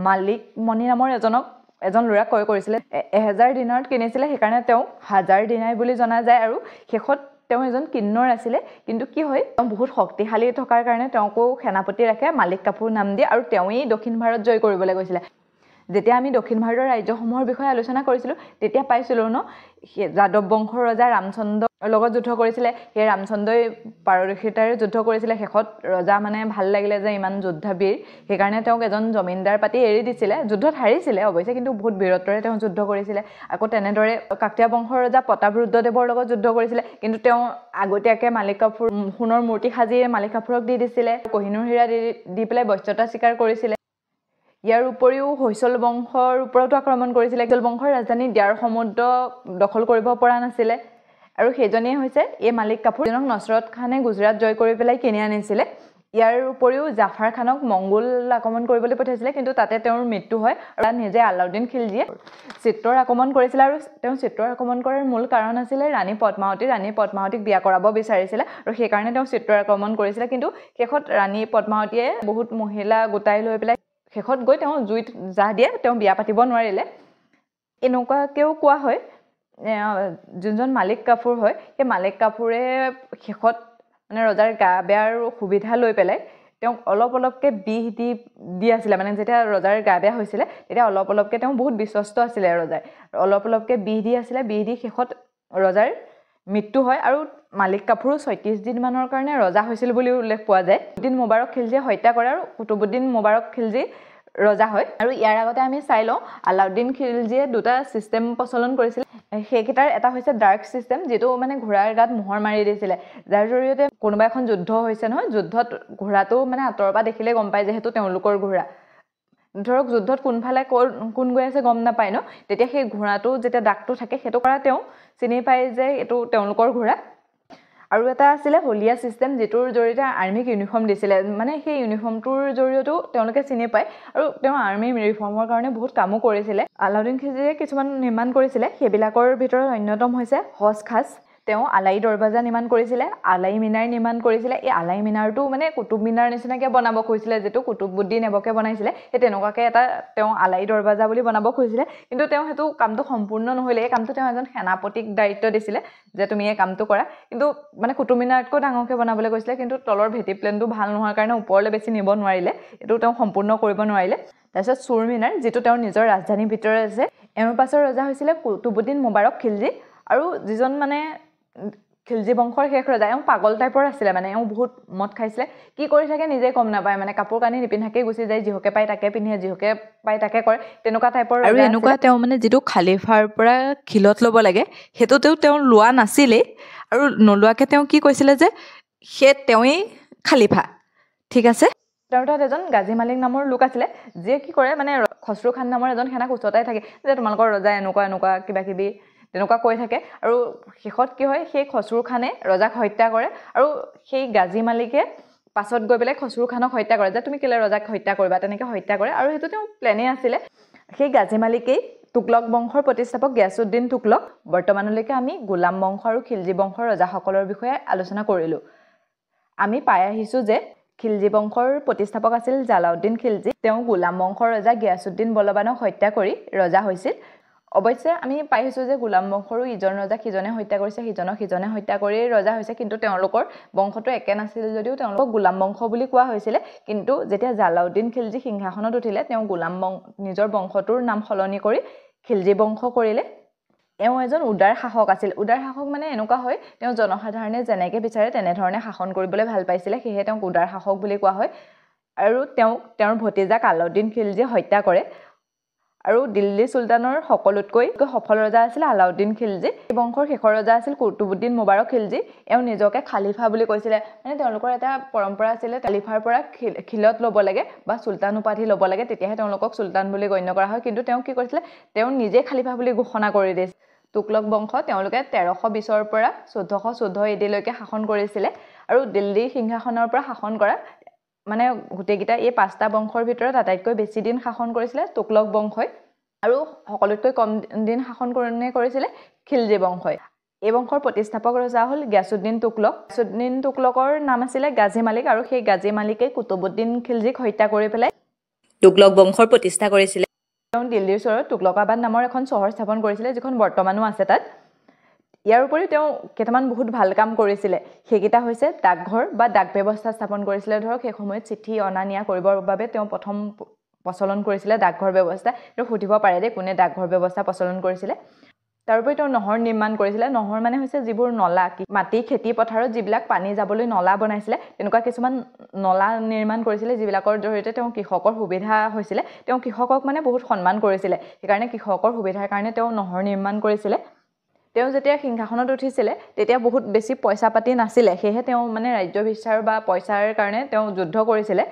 Speaker 1: মালিক মণি নামৰ এজনক এজন ল'ৰাক ক্ৰয় কৰিছিলে 1000 দিনাৰত কিনিছিলে সেইকাৰণে তেওঁ 1000 দিনাৰ বুলি জনা যায় আৰু শেষত তেওঁ এজন কিন্নৰ আছিলে কিন্তু কি হয় তেওঁ বহুত শক্তিশালী থকাৰ কাৰণে তেওঁকো সেনাপতি ৰাখে মালিক কাফুৰ নাম দিয়ে আৰু তেওঁই দক্ষিণ ভাৰত জয় কৰিবলৈ গৈছিলে যেতিয়া আমি দক্ষিণ ভাৰতৰ ৰাজ্যসমূহৰ বিষয়ে আলোচনা কৰিছিলোঁ তেতিয়া পাইছিলোঁ ন যাদৱ বংশৰ ৰজা ৰামচন্দ্ৰৰ লগত যুদ্ধ কৰিছিলে সেই ৰামচন্দ্ৰই পাৰদৰ্শিতাৰে যুদ্ধ কৰিছিলে শেষত ৰজা মানে ভাল লাগিলে যে ইমান যোদ্ধাবীৰ সেইকাৰণে তেওঁক এজন জমিনদাৰ পাতি এৰি দিছিলে যুদ্ধত হাৰিছিলে অৱশ্যে কিন্তু বহুত বীৰত্বৰে তেওঁ যুদ্ধ কৰিছিলে আকৌ তেনেদৰে কাকতীয়া বংশৰ ৰজা প্ৰতাপৰুদ্ৰদেৱৰ লগত যুদ্ধ কৰিছিলে কিন্তু তেওঁ আগতীয়াকৈ মালিক কাফুৰ সোণৰ মূৰ্তি সাজি মালিক কাফুৰক দি দিছিলে কোহিনুৰ হীৰা দি পেলাই বশ্যতা স্বীকাৰ কৰিছিলে ইয়াৰ উপৰিও হৈসল বংশৰ ওপৰতো আক্ৰমণ কৰিছিলে হৈসল বংশৰ ৰাজধানী দিয়াৰ সমুদ্ৰ দখল কৰিব পৰা নাছিলে আৰু সেইজনেই হৈছে এই মালিক কাফুৰ জনক নছৰত খানে গুজৰাট জয় কৰি পেলাই কিনি আনিছিলে ইয়াৰ উপৰিও জাফাৰ খানক মংগোল আক্ৰমণ কৰিবলৈ পঠাইছিলে কিন্তু তাতে তেওঁৰ মৃত্যু হয় আৰু নিজে আলাউদ্দিন খিলজীয়ে চিত্ৰৰ আক্ৰমণ কৰিছিলে আৰু তেওঁ চিত্ৰৰ আক্ৰমণ কৰাৰ মূল কাৰণ আছিলে ৰাণী পদ্মাৱতীক বিয়া কৰাব বিচাৰিছিলে আৰু সেইকাৰণে তেওঁ চিত্ৰৰ আক্ৰমণ কৰিছিলে কিন্তু শেষত ৰাণী পদ্মাৱতীয়ে বহুত মহিলা গোটাই লৈ পেলাই শেষত গৈ তেওঁ জুইত জাহ দিয়ে তেওঁ বিয়া পাতিব নোৱাৰিলে এনেকুৱাকেও কোৱা হয় যোনজন মালিক কাফুৰ হয় সেই মালিক কাফুৰে শেষত মানে ৰজাৰ গা বেয়াৰ সুবিধা লৈ পেলাই তেওঁক অলপকৈ বিহ দি আছিলে মানে যেতিয়া ৰজাৰ গা বেয়া হৈছিলে তেতিয়া অলপকৈ তেওঁ বহুত বিশ্বস্ত আছিলে ৰজাৰ অলপকৈ বিহ দি আছিলে বিহ দি শেষত ৰজাৰ মৃত্যু হয় আৰু মালিক কাফুৰো 36 দিন মানৰ কাৰণে ৰজা হৈছিল বুলি উল্লেখ পোৱা যায় কুতুবুদ্দিন মুবাৰক খিলজীয়ে হত্যা কৰে আৰু কুতুবুদ্দিন মুবাৰক খিলজী ৰজা হয় আৰু ইয়াৰ আগতে আমি চাই লওঁ আলাউদ্দিন খিলজীয়ে দুটা সিস্টেম প্ৰচলন কৰিছিল সেইকেইটাৰ এটা হৈছে ডাৰ্ক সিস্টেম যেটো মানে ঘোঁৰাৰ গাত মোহৰ মাৰি দিছিলে যাৰ জৰিয়তে কোনোবা এখন যুদ্ধ হৈছে নহয় যুদ্ধত ঘোঁৰাটো মানে আঁতৰৰ পৰা দেখিলে গম পায় যে হেতু তেওঁলোকৰ ঘোঁৰা ধৰক যুদ্ধত কোনফালে কোন গৈ আছে গম নাপায় ন তেতিয়া সেই ঘোঁৰাটো যেতিয়া দাগটো থাকে হেতু কৰা তেওঁ চিনি পায় যে এটো তেওঁলোকৰ ঘোঁৰা আৰু এটা আছিলে হলিয়া সিস্টেম যেটোৰ জৰিয়তে আৰ্মিক ইউনিফৰ্ম দিছিলে মানে সেই ইউনিফৰ্মটোৰ জৰিয়তেও তেওঁলোকে চিনি পায় আৰু তেওঁ আৰ্মি ইউনিফৰ্মৰ কাৰণে বহুত কামো কৰিছিলে আলাউদ্দিন খিলজীয়ে কিছুমান নিৰ্মাণ কৰিছিলে সেইবিলাকৰ ভিতৰত অন্যতম হৈছে হজ খাজ তেওঁ আলাই দৰৱাজা নিৰ্মাণ কৰিছিলে আলাই মিনাৰ নিৰ্মাণ কৰিছিলে এই আলাই মিনাৰটো মানে কুতুব মিনাৰ নিচিনাকৈ বনাব খুজিছিলে যেটো কুতুবুদ্দিন এবকে বনাইছিলে সেই তেনেকুৱাকৈ এটা তেওঁ আলাই দৰৱাজা বুলি বনাব খুজিছিলে কিন্তু তেওঁ হেতু কামটো সম্পূৰ্ণ নহলে এই কামটো তেওঁ এজন সেনাপতিক দায়িত্ব দিছিলে যে তুমি এই কামটো কৰা কিন্তু মানে কুতুব মিনাৰতকৈ ডাঙৰকৈ বনাবলৈ কৈছিলে কিন্তু তলৰ ভেটি প্লেনটো ভাল নোহোৱাৰ কাৰণে ওপৰলৈ বেছি নিব নোৱাৰিলে এটো তেওঁ সম্পূৰ্ণ কৰিব নোৱাৰিলে তাৰপিছত সুৰ মিনাৰ যেটো তেওঁৰ নিজৰ ৰাজধানীৰ ভিতৰত আছে এওঁৰ পাছৰ ৰজা হৈছিলে কুতুবুদ্দিন মুবাৰক খিলজী আৰু যিজন মানে খিলজী বংশৰ শেষ ৰজা এওঁ পাগল টাইপৰ আছিলে মানে এওঁ বহুত মদ খাইছিলে কি কৰি থাকে নিজে গম নাপায় মানে কাপোৰ কানি নিপিন্ধাকে গুচি যায় যিহকে পায় তাকে পিন্ধে যিহকে পায় তাকে কৰে তেনেকুৱা টাইপৰ আৰু এনেকুৱা তেওঁ মানে যেটো খালিফাৰ পৰা খিলত ল'ব লাগে হেতু তেওঁ লোৱা নাছিলে আৰু নলোৱাকে তেওঁ কি কৈছিলে যে তেওঁই খালিফা ঠিক আছে তেওঁৰ তাত এজন গাজী মালিক নামৰ লোক আছিলে যিয়ে কি কৰে মানে খসৰু খান নামৰ এজন সেনাক উচতাই থাকে যে তোমালোকৰ ৰজা এনেকুৱা কিবা কিবি তেনেকুৱা কৈ থাকে আৰু শেষত কি হয় সেই খসৰু খানে ৰজাক হত্যা কৰে আৰু সেই গাজী মালিকে পাছত গৈ পেলাই খসৰু খানক হত্যা কৰে যে তুমি কেলে ৰজাক হত্যা কৰিবা তেনেকৈ হত্যা কৰে আৰু হেতু তেওঁ প্লেনে আছিলে সেই গাজী মালিকেই তুগলক বংশৰ প্ৰতিষ্ঠাপক গিয়াছুদ্দিন তুগলক বৰ্তমানলৈকে আমি গোলাম বংশ আৰু খিলজী বংশৰ ৰজাসকলৰ বিষয়ে আলোচনা কৰিলো আমি পাই আহিছো যে খিলজী বংশৰ প্ৰতিষ্ঠাপক আছিল জালাউদ্দিন খিলজী তেওঁ গোলাম বংশৰ ৰজা গিয়াছুদ্দিন বলবানক হত্যা কৰি ৰজা হৈছিল অৱশ্যে আমি পাইছো যে গোলাম বংশৰো ইজন ৰজা কিজনে হত্যা কৰিছে সিজনে হত্যা কৰি ৰজা হৈছে কিন্তু তেওঁলোকৰ বংশটো একে নাছিল যদিও তেওঁলোকক গোলাম বংশ বুলি কোৱা হৈছিল কিন্তু যেতিয়া জালাউদ্দিন খিলজী সিংহাসনত উঠিলে তেওঁ নিজৰ বংশটোৰ নাম সলনি কৰি খিলজী বংশ কৰিলে এওঁ এজন উদাৰ শাসক আছিল উদাৰ শাসক মানে এনেকুৱা হয় তেওঁ জনসাধাৰণে যেনেকৈ বিচাৰে তেনেধৰণে শাসন কৰিবলৈ ভাল পাইছিলে সেয়ে তেওঁক উদাৰ শাসক বুলি কোৱা হয় আৰু তেওঁৰ ভতিজাক আলাউদ্দিন খিলজীয়ে হত্যা কৰে আৰু দিল্লী সুলতানৰ সকলোতকৈ সফল ৰজা আছিল আলাউদ্দিন খিলজী এই বংশৰ শেষৰ ৰজা আছিল কুতুবুদ্দিন মুবাৰক খিলজী এওঁ নিজকে খালিফা বুলি কৈছিলে মানে তেওঁলোকৰ এটা পৰম্পৰা আছিল খালিফাৰ পৰা খিলত ল'ব লাগে বা সুলতান উপাধি ল'ব লাগে তেতিয়াহে তেওঁলোকক সুলতান বুলি গণ্য কৰা হয় কিন্তু তেওঁ কি কৰিছিলে তেওঁ নিজে খালিফা বুলি ঘোষণা কৰি দিছিল তুগলক বংশ তেওঁলোকে 1320ৰ পৰা 1414 এডিলৈকে শাসন কৰিছিলে আৰু দিল্লী সিংহাসনৰ পৰা শাসন কৰা মানে গোটেইকেইটা এই পাঁচটা বংশৰ ভিতৰত আটাইতকৈ বেছি দিন শাসন কৰিছিলে তুগলক বংশই আৰু সকলোতকৈ কম দিন শাসন কৰিছিলে খিলজী বংশই এই বংশৰ প্ৰতিষ্ঠাপক ৰজা হ'ল গিয়াছুদ্দিন তুগলকৰ নাম আছিলে গাজী মালিক আৰু সেই গাজী মালিকেই কুতুবুদ্দিন খিলজীক হত্যা কৰি পেলাই তুগলক বংশৰ প্ৰতিষ্ঠা কৰিছিলে তেওঁ দিল্লীৰ ওচৰত তুগলকাবাদ নামৰ এখন চহৰ স্থাপন কৰিছিলে যিখন বৰ্তমানো আছে তাত ইয়াৰ উপৰি তেওঁ কেইটামান বহুত ভাল কাম কৰিছিলে সেইকেইটা হৈছে ডাকঘৰ বা ডাক ব্যৱস্থা স্থাপন কৰিছিলে ধৰক সেই সময়ত চিঠি অনা নিয়া কৰিবৰ বাবে তেওঁ প্ৰথম প্ৰচলন কৰিছিলে ডাকঘৰ ব্যৱস্থা এইটো সুধিব পাৰে দেই কোনে ডাকঘৰ ব্যৱস্থা প্ৰচলন কৰিছিলে তাৰোপৰি তেওঁ নহৰ নিৰ্মাণ কৰিছিলে নহৰ মানে হৈছে যিবোৰ নলা মাটি খেতি পথাৰত যিবিলাক পানী যাবলৈ নলা বনাইছিলে তেনেকুৱা কিছুমান নলা নিৰ্মাণ কৰিছিলে যিবিলাকৰ জৰিয়তে তেওঁ কৃষকৰ সুবিধা হৈছিলে তেওঁ কৃষকক মানে বহুত সন্মান কৰিছিলে সেইকাৰণে কৃষকৰ সুবিধাৰ কাৰণে তেওঁ নহৰ নিৰ্মাণ কৰিছিলে তেওঁ যেতিয়া সিংহাসনত উঠিছিলে তেতিয়া বহুত বেছি পইচা পাতি নাছিলে সেয়েহে তেওঁ মানে ৰাজ্য বিস্তাৰ বা পইচাৰ কাৰণে তেওঁ যুদ্ধ কৰিছিলে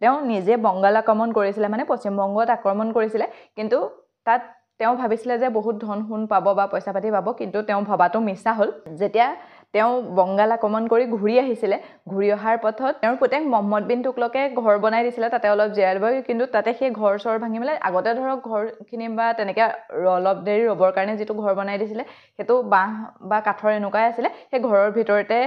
Speaker 1: তেওঁ নিজে বংগাল আক্ৰমণ কৰিছিলে মানে পশ্চিম বংগত আক্ৰমণ কৰিছিলে কিন্তু তাত তেওঁ ভাবিছিলে যে বহুত ধন সোণ পাব বা পইচা পাতি পাব কিন্তু তেওঁ ভবাটো মিছা হ'ল যেতিয়া তেওঁ বংগাল আক্ৰমণ কৰি ঘূৰি আহিছিলে ঘূৰি অহাৰ পথত তেওঁৰ পুতেক মহম্মদ বিন তুগলকে ঘৰ বনাই দিছিলে তাতে অলপ জিৰাই ল'ব কিন্তু তাতে সেই ঘৰ চৰ ভাঙি মেলাই আগতে ধৰক ঘৰখিনি বা তেনেকৈ অলপ দেৰি ৰ'বৰ কাৰণে যিটো ঘৰ বনাই দিছিলে সেইটো বাঁহ বা কাঠৰ এনেকুৱাই আছিলে সেই ঘৰৰ ভিতৰতে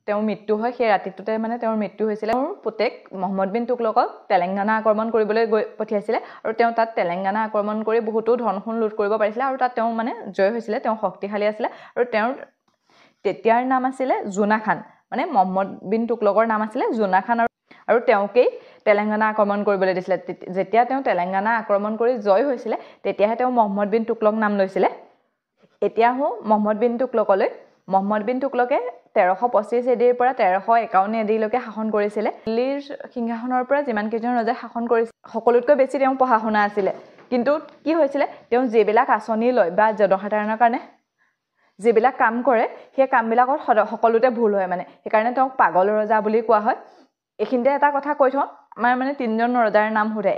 Speaker 1: তেওঁৰ মৃত্যু হয় সেই ৰাতিটোতে মানে তেওঁৰ মৃত্যু হৈছিলে তেওঁৰ পুতেক মহম্মদ বিন তুগলকক তেলেংগানা আক্ৰমণ কৰিবলৈ গৈ পঠিয়াইছিলে আৰু তেওঁ তাত তেলেংগানা আক্ৰমণ কৰি বহুতো ধন সোণ লুট কৰিব পাৰিছিলে আৰু তাত তেওঁ মানে জয় হৈছিলে তেওঁ শক্তিশালী আছিলে আৰু তেওঁৰ তেতিয়াৰ নাম আছিলে জোনা খান মানে মহম্মদ বিন তুগলকৰ নাম আছিলে জোনা খান আৰু তেওঁকেই তেলেংগানা আক্ৰমণ কৰিবলৈ দিছিলে যেতিয়া তেওঁ তেলেংগানা আক্ৰমণ কৰি জয় হৈছিলে তেতিয়াহে তেওঁ মহম্মদ বিন তুগলক নাম লৈছিলে এতিয়া মহম্মদ বিন তুগলকলৈ মহম্মদ বিন তুগলকে 1325 এডিৰ পৰা 1351 এডিলৈকে শাসন কৰিছিলে দিল্লীৰ সিংহাসনৰ পৰা যিমান কেইজন ৰজাই শাসন কৰিছিল সকলোতকৈ বেছি তেওঁ পঢ়া শুনা আছিলে কিন্তু কি হৈছিলে তেওঁ যিবিলাক আঁচনি লয় বা জনসাধাৰণৰ কাৰণে যিবিলাক কাম কৰে সেই কামবিলাকত সকলোতে ভুল হয় মানে সেইকাৰণে তেওঁক পাগল ৰজা বুলি কোৱা হয় এইখিনিতে এটা কথা কৈ থওঁ আমাৰ মানে তিনিজন ৰজাৰ নাম সোধে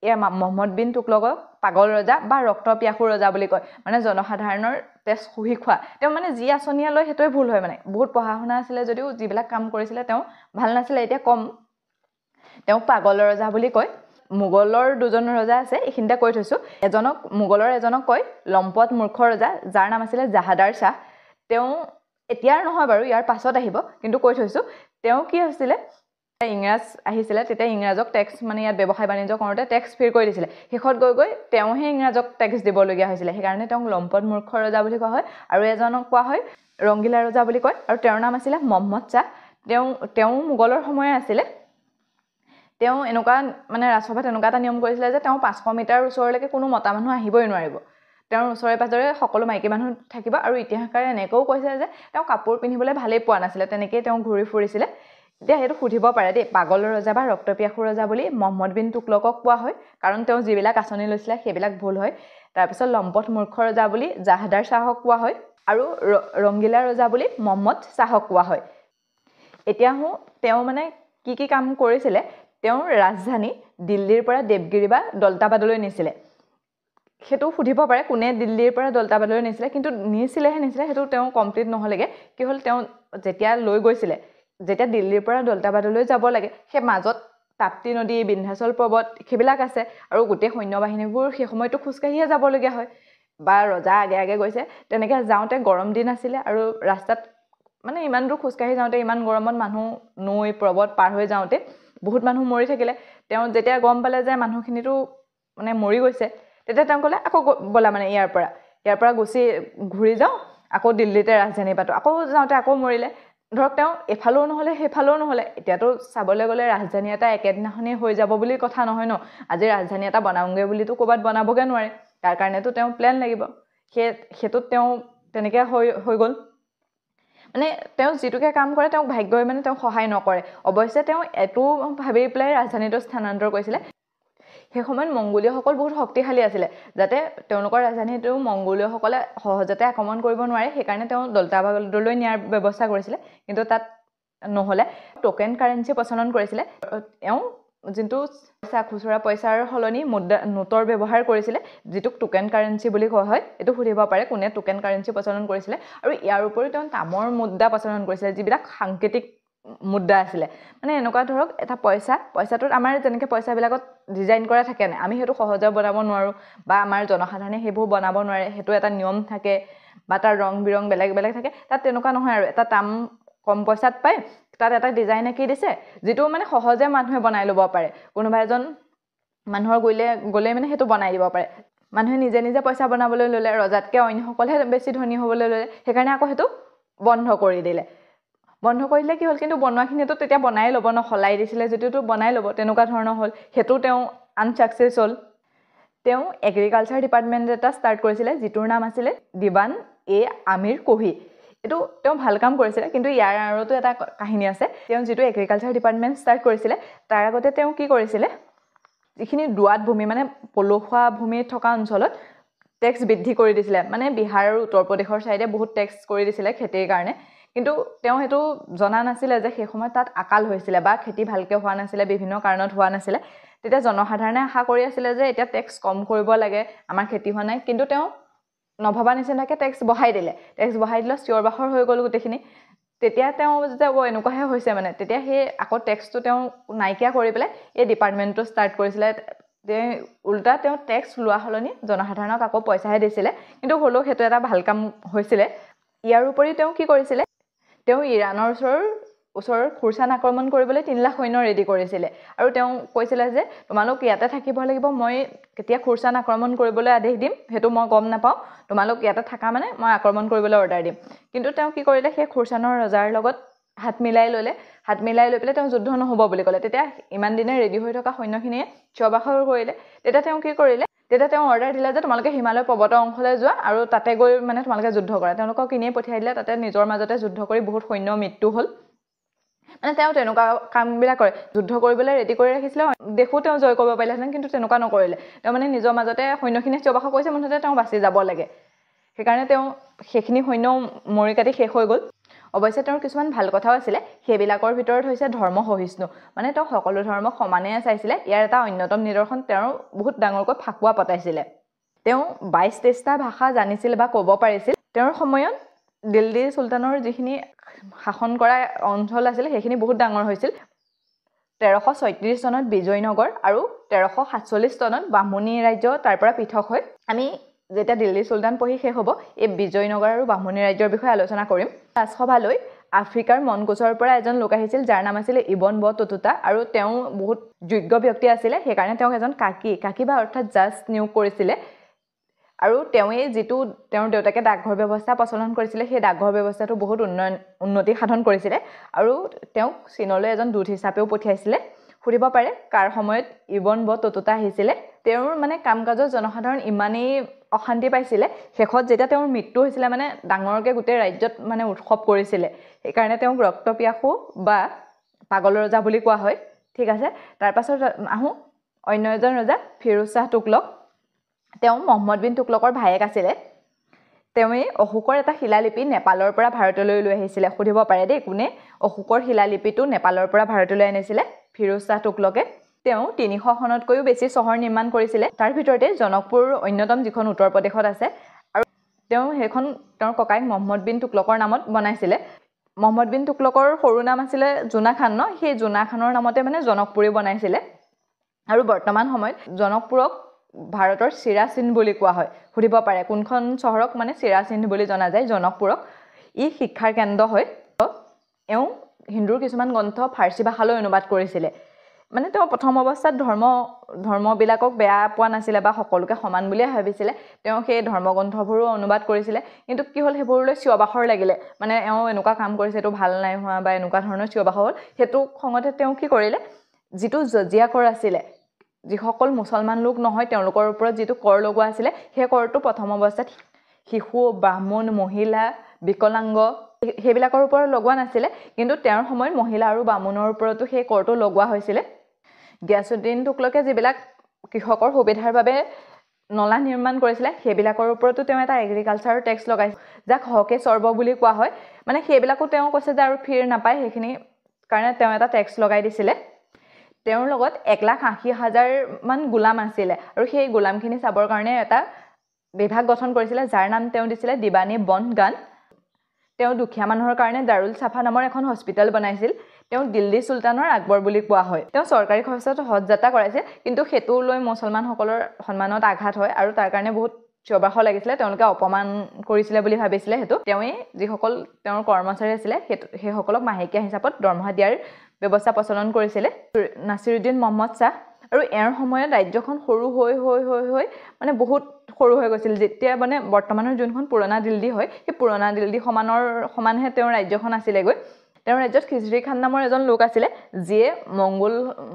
Speaker 1: এয়া মহম্মদ বিন তুগলকক পাগল ৰজা বা ৰক্তপিয়াসু ৰজা বুলি কয় মানে জনসাধাৰণৰ তেজ শুহি খোৱা তেওঁ মানে যি আঁচনিয়ে লয় সেইটোৱে ভুল হয় মানে বহুত পঢ়া শুনা আছিলে যদিও যিবিলাক কাম কৰিছিলে তেওঁ ভাল নাছিলে এতিয়া কম তেওঁক পাগল ৰজা বুলি কয় মোগলৰ দুজন ৰজা আছে এইখিনিতে কৈ থৈছোঁ মোগলৰ এজনক কয় লম্পট মূৰ্খ ৰজা যাৰ নাম আছিলে জাহাদাৰ শ্বাহ তেওঁ এতিয়াৰ নহয় বাৰু ইয়াৰ পাছত আহিব কিন্তু কৈ থৈছোঁ তেওঁ কি হৈছিলে ইংৰাজ আহিছিলে তেতিয়া ইংৰাজক টেক্স মানে ইয়াত ব্যৱসায় বাণিজ্য কৰোঁতে টেক্স ফ্ৰী কৰি দিছিলে শেষত গৈ তেওঁহে ইংৰাজক টেক্স দিবলগীয়া হৈছিলে সেইকাৰণে তেওঁক লম্পট মূৰ্খ ৰজা বুলি কোৱা হয় আৰু এজনক কোৱা হয় ৰংগিলা ৰজা বুলি কয় আৰু তেওঁৰ নাম আছিলে মহম্মদ শ্বাহ তেওঁ মোগলৰ সময়ে আছিলে তেওঁ এনেকুৱা মানে ৰাজসভাত এনেকুৱা এটা নিয়ম কৰিছিলে যে তেওঁ 500 মিটাৰ ওচৰলৈকে কোনো মতা মানুহ আহিবই নোৱাৰিব তেওঁৰ ওচৰে পাজৰে সকলো মাইকী মানুহ থাকিব আৰু ইতিহাসকাৰে এনেকৈও কৈছে যে তেওঁ কাপোৰ পিন্ধিবলৈ ভালেই পোৱা নাছিলে তেনেকেই তেওঁ ঘূৰি ফুৰিছিলে এতিয়া সেইটো সুধিব পাৰে দেই পাগল ৰজা বা ৰক্তপিয়াসু ৰজা বুলি মহম্মদ বিন তুগলকক কোৱা হয় কাৰণ তেওঁ যিবিলাক আঁচনি লৈছিলে সেইবিলাক ভুল হয় তাৰপিছত লম্পট মূৰ্খ ৰজা বুলি জাহাদাৰ শ্বাহক কোৱা হয় আৰু ৰংগিলা ৰজা বুলি মহম্মদ শ্বাহক কোৱা হয় এতিয়া তেওঁ মানে কি কাম কৰিছিলে তেওঁৰ ৰাজধানী দিল্লীৰ পৰা দেৱগিৰি বা দলতাবাদলৈ নিছিলে সেইটো সুধিব পাৰে কোনে দিল্লীৰ পৰা দলতাবাদলৈ নিছিলে কিন্তু নিছিলেহে নিছিলে সেইটো তেওঁ কমপ্লিট নহ'লেগে কি হ'ল তেওঁ যেতিয়া লৈ গৈছিলে যেতিয়া দিল্লীৰ পৰা দলতাবাদলৈ যাব লাগে সেই মাজত তাপ্তি নদী বিন্ধ্যাচল পৰ্বত সেইবিলাক আছে আৰু গোটেই সৈন্যবাহিনীবোৰ সেই সময়তো খোজকাঢ়িয়ে যাবলগীয়া হয় বা ৰজা আগে গৈছে তেনেকৈ যাওঁতে গৰম দিন আছিলে আৰু ৰাস্তাত মানে ইমান দূৰ খোজকাঢ়ি যাওঁতে ইমান গৰমত মানুহ নৈ পৰ্বত পাৰ হৈ যাওঁতে বহুত মানুহ মৰি থাকিলে তেওঁ যেতিয়া গম পালে যে মানুহখিনিতো মানে মৰি গৈছে তেতিয়া তেওঁ ক'লে আকৌ বলা মানে ইয়াৰ পৰা গুচি ঘূৰি যাওঁ আকৌ দিল্লীতে ৰাজধানী পাতো আকৌ যাওঁতে আকৌ মৰিলে ধৰক তেওঁ এফালেও নহ'লে সেইফালেও নহ'লে এতিয়াতো চাবলৈ গ'লে ৰাজধানী এটা একেদিনাখনেই হৈ যাব বুলি কথা নহয় ন আজি ৰাজধানী এটা বনাওঁগৈ বুলিতো ক'ৰবাত বনাবগৈ নোৱাৰে তাৰ কাৰণেতো তেওঁ প্লেন লাগিব সেইটোত তেওঁ তেনেকৈ হৈ গ'ল মানে তেওঁ যিটোকে কাম কৰে তেওঁক ভাগ্যই মানে তেওঁক সহায় নকৰে অৱশ্যে তেওঁ এইটো ভাবি পেলাই ৰাজধানীটো স্থানান্তৰ কৰিছিলে সেই সময়ত মংগোলীয়সকল বহুত শক্তিশালী আছিলে যাতে তেওঁলোকৰ ৰাজধানীটো মংগোলীয়সকলে সহজতে আক্ৰমণ কৰিব নোৱাৰে সেইকাৰণে তেওঁ দলতাবাদলৈ নিয়াৰ ব্যৱস্থা কৰিছিলে কিন্তু তাত নহ'লে টোকেন কাৰেঞ্চি প্ৰচলন কৰিছিলে তেওঁ যোনটো খুচুৰা পইচাৰ সলনি নোটৰ ব্যৱহাৰ কৰিছিলে যিটোক টোকেন কাৰেঞ্চি বুলি কোৱা হয় এইটো সুধিব পাৰে কোনে টোকেন কাৰেঞ্চি প্ৰচলন কৰিছিলে আৰু ইয়াৰ উপৰিও তেওঁ তামৰ মুদ্ৰা প্ৰচলন কৰিছিলে যিবিলাক সাংকেতিক মুদ্ৰা আছিলে মানে এনেকুৱা ধৰক এটা পইচাটোত আমাৰ যেনেকৈ পইচাবিলাকত ডিজাইন কৰা থাকে নাই আমি সেইটো সহজে বনাব নোৱাৰোঁ বা আমাৰ জনসাধাৰণে সেইবোৰ বনাব নোৱাৰে সেইটো এটা নিয়ম থাকে বা তাৰ ৰং বিৰং বেলেগ থাকে তাত তেনেকুৱা নহয় আৰু এটা তাম কম পইচাত পায় তাত এটা ডিজাইন আঁকি দিছে যিটো মানে সহজে মানুহে বনাই ল'ব পাৰে কোনোবা এজন মানুহৰ গ'লে মানে সেইটো বনাই দিব পাৰে মানুহে নিজে নিজে পইচা বনাবলৈ ল'লে, ৰজাতকৈ অন্যসকলহে বেছি ধনী হ'বলৈ ল'লে, সেইকাৰণে আকৌ সেইটো বন্ধ কৰি দিলে। বন্ধ কৰি দিলে কি হ'ল, কিন্তু বনোৱাখিনিতো তেতিয়া বনাই ল'ব ন, সলাই দিছিলে যদিওতো বনাই ল'ব, তেনেকুৱা ধৰণৰ হ'ল। সেইটো তেওঁ আনচাকচেছ হ'ল। তেওঁ এগ্ৰিকালচাৰ ডিপাৰ্টমেণ্ট এটা ষ্টাৰ্ট কৰিছিলে, যিটোৰ নাম আছিলে দিৱান এ আমিৰ কোহি। এইটো তেওঁ ভাল কাম কৰিছিলে, কিন্তু ইয়াৰ আঁৰতো এটা কাহিনী আছে। তেওঁ যিটো এগ্ৰিকালচাৰ ডিপাৰ্টমেণ্ট ষ্টাৰ্ট কৰিছিলে, তাৰ আগতে তেওঁ কি কৰিছিলে, যিখিনি দোৱাত ভূমি মানে পলসুৱা ভূমি থকা অঞ্চলত টেক্স বৃদ্ধি কৰি দিছিলে। মানে বিহাৰ আৰু উত্তৰ প্ৰদেশৰ ছাইডে বহুত টেক্স কৰি দিছিলে খেতিৰ কাৰণে, কিন্তু তেওঁ সেইটো জনা নাছিলে যে সেই সময়ত তাত আকাল হৈছিলে বা খেতি ভালকৈ হোৱা নাছিলে, বিভিন্ন কাৰণত হোৱা নাছিলে। তেতিয়া জনসাধাৰণে আশা কৰি আছিলে যে এতিয়া টেক্স কম কৰিব লাগে, আমাৰ খেতি হোৱা নাই, কিন্তু তেওঁ নভবা নিচিনাকৈ টেক্স বঢ়াই দিলে। টেক্স বঢ়াই দিলে চিঞৰ বাখৰ হৈ গ'ল গোটেইখিনি। তেতিয়া তেওঁ যেতিয়া এনেকুৱাহে হৈছে মানে, তেতিয়া সেই আকৌ টেক্সটো তেওঁ নাইকিয়া কৰি পেলাই এই ডিপাৰ্টমেণ্টটো ষ্টাৰ্ট কৰিছিলে। উল্টা তেওঁ টেক্স লোৱা সলনি জনসাধাৰণক আকৌ পইচাহে দিছিলে, কিন্তু হ'লেও সেইটো এটা ভাল কাম হৈছিলে। ইয়াৰ উপৰি তেওঁ কি কৰিছিলে, তেওঁ ইৰাণৰ ওচৰৰ খুৰচান আক্ৰমণ কৰিবলৈ 3 লাখ সৈন্য ৰেডি কৰিছিলে, আৰু তেওঁ কৈছিলে যে তোমালোক ইয়াতে থাকিব লাগিব, মই কেতিয়া খুৰচান আক্ৰমণ কৰিবলৈ আদেশ দিম সেইটো মই গম নাপাওঁ, তোমালোক ইয়াতে থাকা মানে মই আক্ৰমণ কৰিবলৈ অৰ্ডাৰ দিম। কিন্তু তেওঁ কি কৰিলে, সেই খুৰচানৰ ৰজাৰ লগত হাত মিলাই ল'লে। হাত মিলাই লৈ পেলাই তেওঁ যুদ্ধ নহ'ব বুলি ক'লে। তেতিয়া ইমান দিনে ৰেডি হৈ থকা সৈন্যখিনিয়ে চিঞৰ-বাখৰ কৰিলে। তেতিয়া তেওঁ কি কৰিলে, তেতিয়া তেওঁ অৰ্ডাৰ দিলে যে তোমালোকে হিমালয় পৰ্বতৰ অংশলৈ যোৱা আৰু তাতে গৈ মানে তোমালোকে যুদ্ধ কৰা। তেওঁলোকক কিনিয়ে পঠিয়াই দিলে। তাতে নিজৰ মাজতে যুদ্ধ কৰি বহুত সৈন্য মৃত্যু হ'ল। মানে তেওঁ তেনেকুৱা কামবিলাক কৰে, যুদ্ধ কৰিবলৈ ৰেডি কৰি ৰাখিছিলে, দেখো তেওঁ জয় কৰিব পাৰিলেহেঁতেন, কিন্তু তেনেকুৱা নকৰিলে। তেওঁ মানে নিজৰ মাজতে সৈন্যখিনিয়ে চিঞৰ-বাখৰ কৰিছে, মুঠতে তেওঁ বাচি যাব লাগে। সেইকাৰণে তেওঁ সেইখিনি সৈন্য মৰি কাটি শেষ হৈ গ'ল। অৱশ্যে তেওঁৰ কিছুমান ভাল কথাও আছিলে, সেইবিলাকৰ ভিতৰত হৈছে ধৰ্ম সহিষ্ণু। মানে তেওঁ সকলো ধৰ্মক সমানে চাইছিলে। ইয়াৰ এটা অন্যতম নিদৰ্শন, তেওঁ বহুত ডাঙৰকৈ ফাকুৱা পতাইছিলে। তেওঁ 22-23টা ভাষা জানিছিল বা ক'ব পাৰিছিল। তেওঁৰ সময়ত দিল্লী চুলতানৰ যিখিনি শাসন কৰা অঞ্চল আছিলে সেইখিনি বহুত ডাঙৰ হৈছিল। 1336 চনত বিজয়নগৰ আৰু 1347 চনত বামুণী ৰাজ্য তাৰ পৰা পৃথক হয়। আমি যেতিয়া দিল্লী চুলতান পঢ়ি শেষ হ'ব, এই বিজয়নগৰ আৰু বামুণী ৰাজ্যৰ বিষয়ে আলোচনা কৰিম। ৰাজসভালৈ আফ্ৰিকাৰ মনকোচৰ পৰা এজন লোক আহিছিল, যাৰ নাম আছিলে ইবন বটুতা, আৰু তেওঁ বহুত যোগ্য ব্যক্তি আছিলে। সেইকাৰণে তেওঁক এজন কাকি বা অৰ্থাৎ জাজ নিয়োগ কৰিছিলে। আৰু তেওঁৱেই যিটো তেওঁৰ দেউতাকে ডাকঘৰ ব্যৱস্থা প্ৰচলন কৰিছিলে, সেই ডাকঘৰ ব্যৱস্থাটো বহুত উন্নতি সাধন কৰিছিলে, আৰু তেওঁক চীনলৈ এজন দূত হিচাপেও পঠিয়াইছিলে। সুধিব পাৰে কাৰ সময়ত ইবন বটুতা আহিছিলে। তেওঁৰ মানে কাম কাজত জনসাধাৰণ ইমানেই অশান্তি পাইছিলে, শেষত যেতিয়া তেওঁৰ মৃত্যু হৈছিলে, মানে ডাঙৰকৈ গোটেই ৰাজ্যত মানে উৎসৱ কৰিছিলে। সেইকাৰণে তেওঁক ৰক্তপিয়াসু বা পাগল ৰজা বুলি কোৱা হয়। ঠিক আছে, তাৰপাছত আহোঁ অন্য এজন ৰজা, ফিৰোজ শ্বাহ তুগলক। তেওঁ মহম্মদ বিন তুগলকৰ ভায়েক আছিলে। তেওঁৱেই অশোকৰ এটা শিলালিপি নেপালৰ পৰা ভাৰতলৈ লৈ আহিছিলে। সুধিব পাৰে দেই, কোনে অশোকৰ শিলালিপিটো নেপালৰ পৰা ভাৰতলৈ আনিছিলে? ফিৰোজ শ্বাহ তুগলকে। তেওঁ 300 খনতকৈও বেছি চহৰ নিৰ্মাণ কৰিছিলে। তাৰ ভিতৰতে জনকপুৰ অন্যতম, যিখন উত্তৰ প্ৰদেশত আছে, আৰু তেওঁ সেইখন তেওঁৰ ককাইক মহম্মদ বিন তুগলকৰ নামত বনাইছিলে। মহম্মদ বিন তুগলকৰ সৰু নাম আছিলে জোনা খান ন, সেই জোনা খানৰ নামতে মানে জনকপুৰী বনাইছিলে। আৰু বৰ্তমান সময়ত জনকপুৰক ভাৰতৰ চিৰাচিন বুলি কোৱা হয়। সুধিব পাৰে কোনখন চহৰক মানে চিৰাচিন বুলি জনা যায়? জনকপুৰক। ই শিক্ষাৰ কেন্দ্ৰ হয়। এওঁ হিন্দুৰ কিছুমান গ্ৰন্থ ফাৰ্চী ভাষালৈ অনুবাদ কৰিছিলে। মানে তেওঁ প্ৰথম অৱস্থাত ধৰ্মবিলাকক বেয়া পোৱা নাছিলে বা সকলোকে সমান বুলিয়ে ভাবিছিলে। তেওঁ সেই ধৰ্মগ্ৰন্থবোৰো অনুবাদ কৰিছিলে, কিন্তু কি হ'ল, সেইবোৰলৈ চিঞৰ-বাখৰ লাগিলে। মানে এওঁ এনেকুৱা কাম কৰিছে, এইটো ভাল নাই হোৱা বা এনেকুৱা ধৰণৰ চিঞৰ-বাখৰ হ'ল। সেইটো খঙতে তেওঁ কি কৰিলে, যিটো জজিয়া কৰ আছিলে, যিসকল মুছলমান লোক নহয় তেওঁলোকৰ ওপৰত যিটো কৰ লগোৱা আছিলে, সেই কৰটো প্ৰথম অৱস্থাত শিশু, ব্ৰাহ্মণ, মহিলা, বিকলাংগ সেইবিলাকৰ ওপৰত লগোৱা নাছিলে, কিন্তু তেওঁৰ সময়ত মহিলা আৰু ব্ৰাহ্মণৰ ওপৰতো সেই কৰটো লগোৱা হৈছিলে। গিয়াছুদ্দিন তুগলকে যিবিলাক কৃষকৰ সুবিধাৰ বাবে নলা নিৰ্মাণ কৰিছিলে, সেইবিলাকৰ ওপৰতো তেওঁ এটা এগ্ৰিকালচাৰৰ টেক্স লগাইছিল, যাক হকে চৰ্ব বুলি কোৱা হয়। মানে সেইবিলাকো তেওঁ কৈছে যে আৰু ফিৰ নাপায়, সেইখিনি কাৰণে তেওঁ এটা টেক্স লগাই দিছিলে। তেওঁৰ লগত 1,80,000 মান গোলাম আছিলে, আৰু সেই গোলামখিনি চাবৰ কাৰণে এটা বিভাগ গঠন কৰিছিলে, যাৰ নাম তেওঁ দিছিলে দিৱানী বন গান। তেওঁ দুখীয়া মানুহৰ কাৰণে দাৰুল চাফা নামৰ এখন হস্পিটেল বনাইছিল। তেওঁ দিল্লী চুলতানৰ আকবৰ বুলি কোৱা হয়। তেওঁ চৰকাৰী খৰচত হজ যাত্ৰা কৰাইছিল, কিন্তু সেইটো লৈ মুছলমানসকলৰ সন্মানত আঘাত হয়, আৰু তাৰ কাৰণে বহুত চিঞৰ-বাখৰ লাগিছিলে। তেওঁলোকে অপমান কৰিছিলে বুলি ভাবিছিলে সেইটো। তেওঁৱেই যিসকল তেওঁৰ কৰ্মচাৰী আছিলে সেইসকলক মাহেকীয়া হিচাপত দৰমহা দিয়াৰ ব্যৱস্থা প্ৰচলন কৰিছিলে। নাছিৰুদ্দিন মহম্মদ শ্বাহ, আৰু এওঁৰ সময়ত ৰাজ্যখন সৰু হৈ হৈ হৈ হৈ মানে বহুত সৰু হৈ গৈছিল যেতিয়া মানে বৰ্তমানৰ যোনখন পুৰণা দিল্লী হয় সেই পুৰণা দিল্লী সমানহে তেওঁৰ ৰাজ্যখন আছিলেগৈ তেওঁৰ ৰাজ্যত খিচিৰি খান নামৰ এজন লোক আছিলে যিয়ে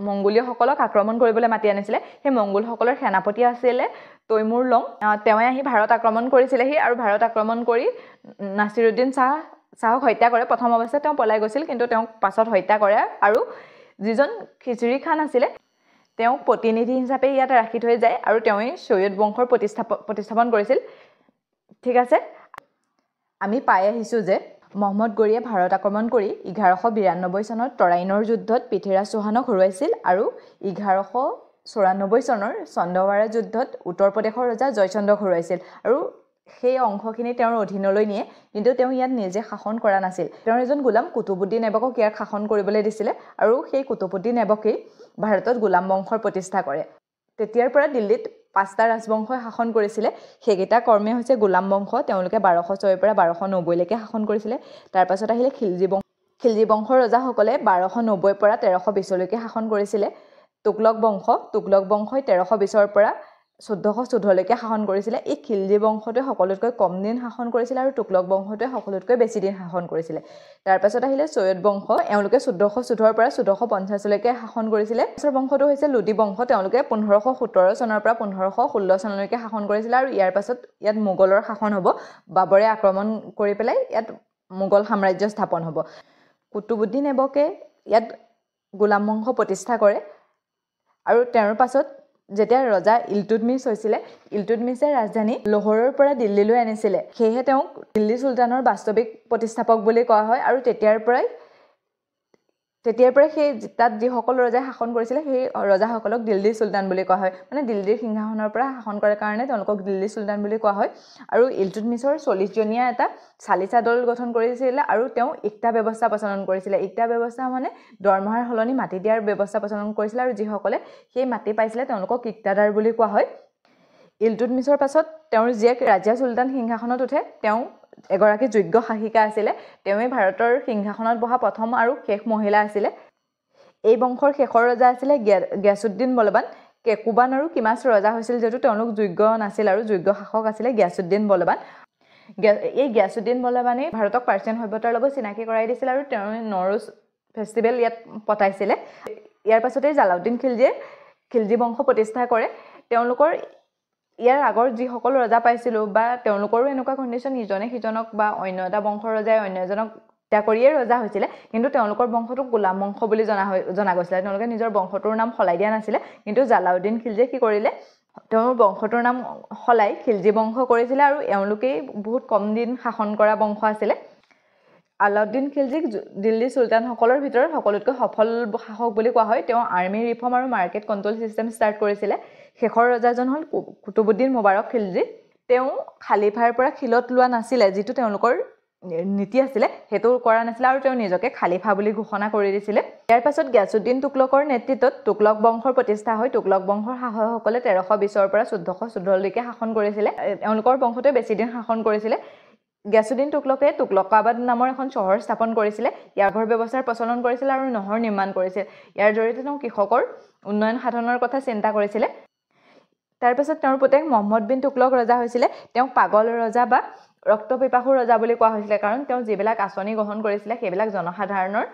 Speaker 1: মংগোলীয়সকলক আক্ৰমণ কৰিবলৈ মাতি আনিছিলে সেই মংগোলসকলৰ সেনাপতি আছিলে তৈমুৰ লং তেওঁ আহি ভাৰত আক্ৰমণ কৰিছিলেহি আৰু ভাৰত আক্ৰমণ কৰি নাছিৰুদ্দিন শাহক হত্যা কৰে প্ৰথম অৱস্থাত তেওঁ পলাই গৈছিল কিন্তু তেওঁক পাছত হত্যা কৰে আৰু যিজন খিচিৰি খান আছিলে তেওঁক প্ৰতিনিধি হিচাপে ইয়াত ৰাখি থৈ যায় আৰু তেওঁই সৈয়দ বংশৰ প্ৰতিস্থাপন কৰিছিল ঠিক আছে আমি পাই আহিছোঁ যে মহম্মদ গৰীয়ে ভাৰত আক্ৰমণ কৰি 1192 চনত তৰাইনৰ যুদ্ধত পৃথ্বীৰাজ চৌহানক হৰুৱাইছিল আৰু 1194 চনৰ চন্দ্ৰৱাৰা যুদ্ধত উত্তৰ প্ৰদেশৰ ৰজা জয়চন্দ্ৰক হৰুৱাইছিল আৰু সেই অংশখিনি তেওঁৰ অধীনলৈ নিয়ে কিন্তু তেওঁ ইয়াত নিজে শাসন কৰা নাছিল তেওঁৰ এজন গোলাম কুতুবুদ্দিন ऐबকক ইয়াক শাসন কৰিবলৈ দিছিলে আৰু সেই কুতুবুদ্দিন ऐबকেই ভাৰতত গোলাম বংশৰ প্ৰতিষ্ঠা কৰে তেতিয়াৰ পৰা দিল্লীত 5টা ৰাজবংশই শাসন কৰিছিলে সেইকেইটা কৰ্মে হৈছে গোলাম বংশ তেওঁলোকে 1206 পৰা 1290 লৈকে শাসন কৰিছিলে তাৰ পাছত আহিলে খিলজি বংশৰ ৰজাসকলে 1290 পৰা 1320 লৈকে শাসন কৰিছিলে তুগলক বংশই 1320 পৰা 1414 লৈকে শাসন কৰিছিলে এই খিলজি বংশটোৱে সকলোতকৈ কম দিন শাসন কৰিছিল আৰু তুগলক বংশটোৱে সকলোতকৈ বেছি দিন শাসন কৰিছিলে তাৰ পাছত আহিলে সৈয়দ বংশ এওঁলোকে 1414 পৰা 1450 লৈকে শাসন কৰিছিলে পিছৰ বংশটো হৈছে লোদী বংশ তেওঁলোকে 1517 চনৰ পৰা 1516 চনলৈকে শাসন কৰিছিল আৰু ইয়াৰ পাছত ইয়াত মোগলৰ শাসন হ'ব বাবৰে আক্ৰমণ কৰি পেলাই ইয়াত মোগল সাম্ৰাজ্য স্থাপন হ'ব কুতুবুদ্দিন ऐबকে ইয়াত গোলাম বংশ প্ৰতিষ্ঠা কৰে আৰু তেওঁৰ পাছত যেতিয়া ৰজা ইলতুৎমিছ হৈছিলে ইলতুৎমিছে ৰাজধানী লাহোৰৰ পৰা দিল্লীলৈ আনিছিলে সেয়ে তেওঁক দিল্লী সুলতানৰ বাস্তৱিক প্ৰতিষ্ঠাপক বুলি কোৱা হয় আৰু তেতিয়াৰ পৰাই সেই তাত যিসকল ৰজাই শাসন কৰিছিলে সেই ৰজাসকলক দিল্লী সুলতান বুলি কোৱা হয় মানে দিল্লীৰ সিংহাসনৰ পৰা শাসন কৰাৰ কাৰণে তেওঁলোকক দিল্লী সুলতান বুলি কোৱা হয় আৰু ইলতুৎমিছৰ 40 জনীয়া এটা চালিচা দল গঠন কৰিছিল আৰু তেওঁ ইকতা ব্যৱস্থা প্ৰচলন কৰিছিলে ইকতা ব্যৱস্থা মানে দৰমহাৰ হলনি মাটি দিয়াৰ ব্যৱস্থা প্ৰচলন কৰিছিল আৰু যিসকলে সেই মাটি পাইছিলে তেওঁলোকক ইকতাদাৰ বুলি কোৱা হয় ইলতুৎমিছৰ পাছত তেওঁৰ জীয়েক ৰাজিয়া সুলতান সিংহাসনত উঠে তেওঁ এগৰাকী যোগ্য শাসিকা আছিলে তেওঁই ভাৰতৰ সিংহাসনত বহা প্ৰথম আৰু শেষ মহিলা আছিলে এই বংশৰ শেষৰ ৰজা আছিলে গিয়াছুদ্দিন বলবান কেকুবান আৰু কিমাছ ৰজা হৈছিল যেটো তেওঁলোক যোগ্য নাছিল আৰু যোগ্য শাসক আছিলে গিয়াছুদ্দিন বলবান এই গিয়াছুদ্দিন বলবানে ভাৰতক পাৰ্চিয়ান সভ্যতাৰ লগত চিনাকি কৰাই দিছিল আৰু তেওঁ নৰুজ ফেষ্টিভেল ইয়াত পতাইছিলে ইয়াৰ পাছতে জালাউদ্দিন খিলজিয়ে খিলজি বংশ প্ৰতিষ্ঠা কৰে তেওঁলোকৰ ইয়াৰ আগৰ যিসকল ৰজা পাইছিলো বা তেওঁলোকৰো এনেকুৱা কণ্ডিশ্যন ইজনে সিজনক বা অন্য এটা বংশৰ ৰজাই অন্য এজনক হত্যা কৰিয়ে ৰজা হৈছিলে কিন্তু তেওঁলোকৰ বংশটোক গোলাম বংশ বুলি জনা গৈছিলে তেওঁলোকে নিজৰ বংশটোৰ নাম সলাই দিয়া নাছিলে কিন্তু জালাউদ্দিন খিলজিয়ে কি কৰিলে তেওঁৰ বংশটোৰ নাম সলাই খিলজি বংশ কৰিছিলে আৰু এওঁলোকেই বহুত কম দিন শাসন কৰা বংশ আছিলে আলাউদ্দিন খিলজিক দিল্লী সুলতানসকলৰ ভিতৰত সকলোতকৈ সফল শাসক বুলি কোৱা হয় তেওঁ আৰ্মি ৰিফৰ্ম আৰু মাৰ্কেট কণ্ট্ৰল সিস্টেম ষ্টাৰ্ট কৰিছিলে শেষৰ ৰজাজন হ'ল কুতুবুদ্দিন মুবাৰক খিলজি তেওঁ খালিফাৰ পৰা খিলত লোৱা নাছিলে যিটো তেওঁলোকৰ নীতি আছিলে হেতু কৰা নাছিল আৰু তেওঁ নিজকে খালিফা বুলি ঘোষণা কৰি দিছিলে ইয়াৰ পাছত গিয়াছুদ্দিন তুগলকৰ নেতৃত্বত তুগলক বংশৰ প্ৰতিষ্ঠা হয় তুগলক বংশৰ শাসকসকলে 1320 পৰা 1414 লৈকে শাসন কৰিছিলে তেওঁলোকৰ বংশটোৱে বেছি দিন শাসন কৰিছিলে গিয়াছুদ্দিন তুগলকে তুগলকাবাদ নামৰ এখন চহৰ স্থাপন কৰিছিলে ইয়াৰ ঘৰ ব্যৱস্থাৰ প্ৰচলন কৰিছিল আৰু নহৰ নিৰ্মাণ কৰিছিল ইয়াৰ জৰিয়তে তেওঁ কৃষকৰ উন্নয়ন সাধনৰ কথা চিন্তা কৰিছিলে তাৰ পাছত তেওঁৰ পুতেক মহম্মদ বিন তুগলক ৰজা হৈছিলে তেওঁক পাগল ৰজা বা ৰক্তপিপাসু ৰজা বুলি কোৱা হৈছিলে কাৰণ তেওঁ যিবিলাক আঁচনি গ্ৰহণ কৰিছিলে সেইবিলাক জনসাধাৰণৰ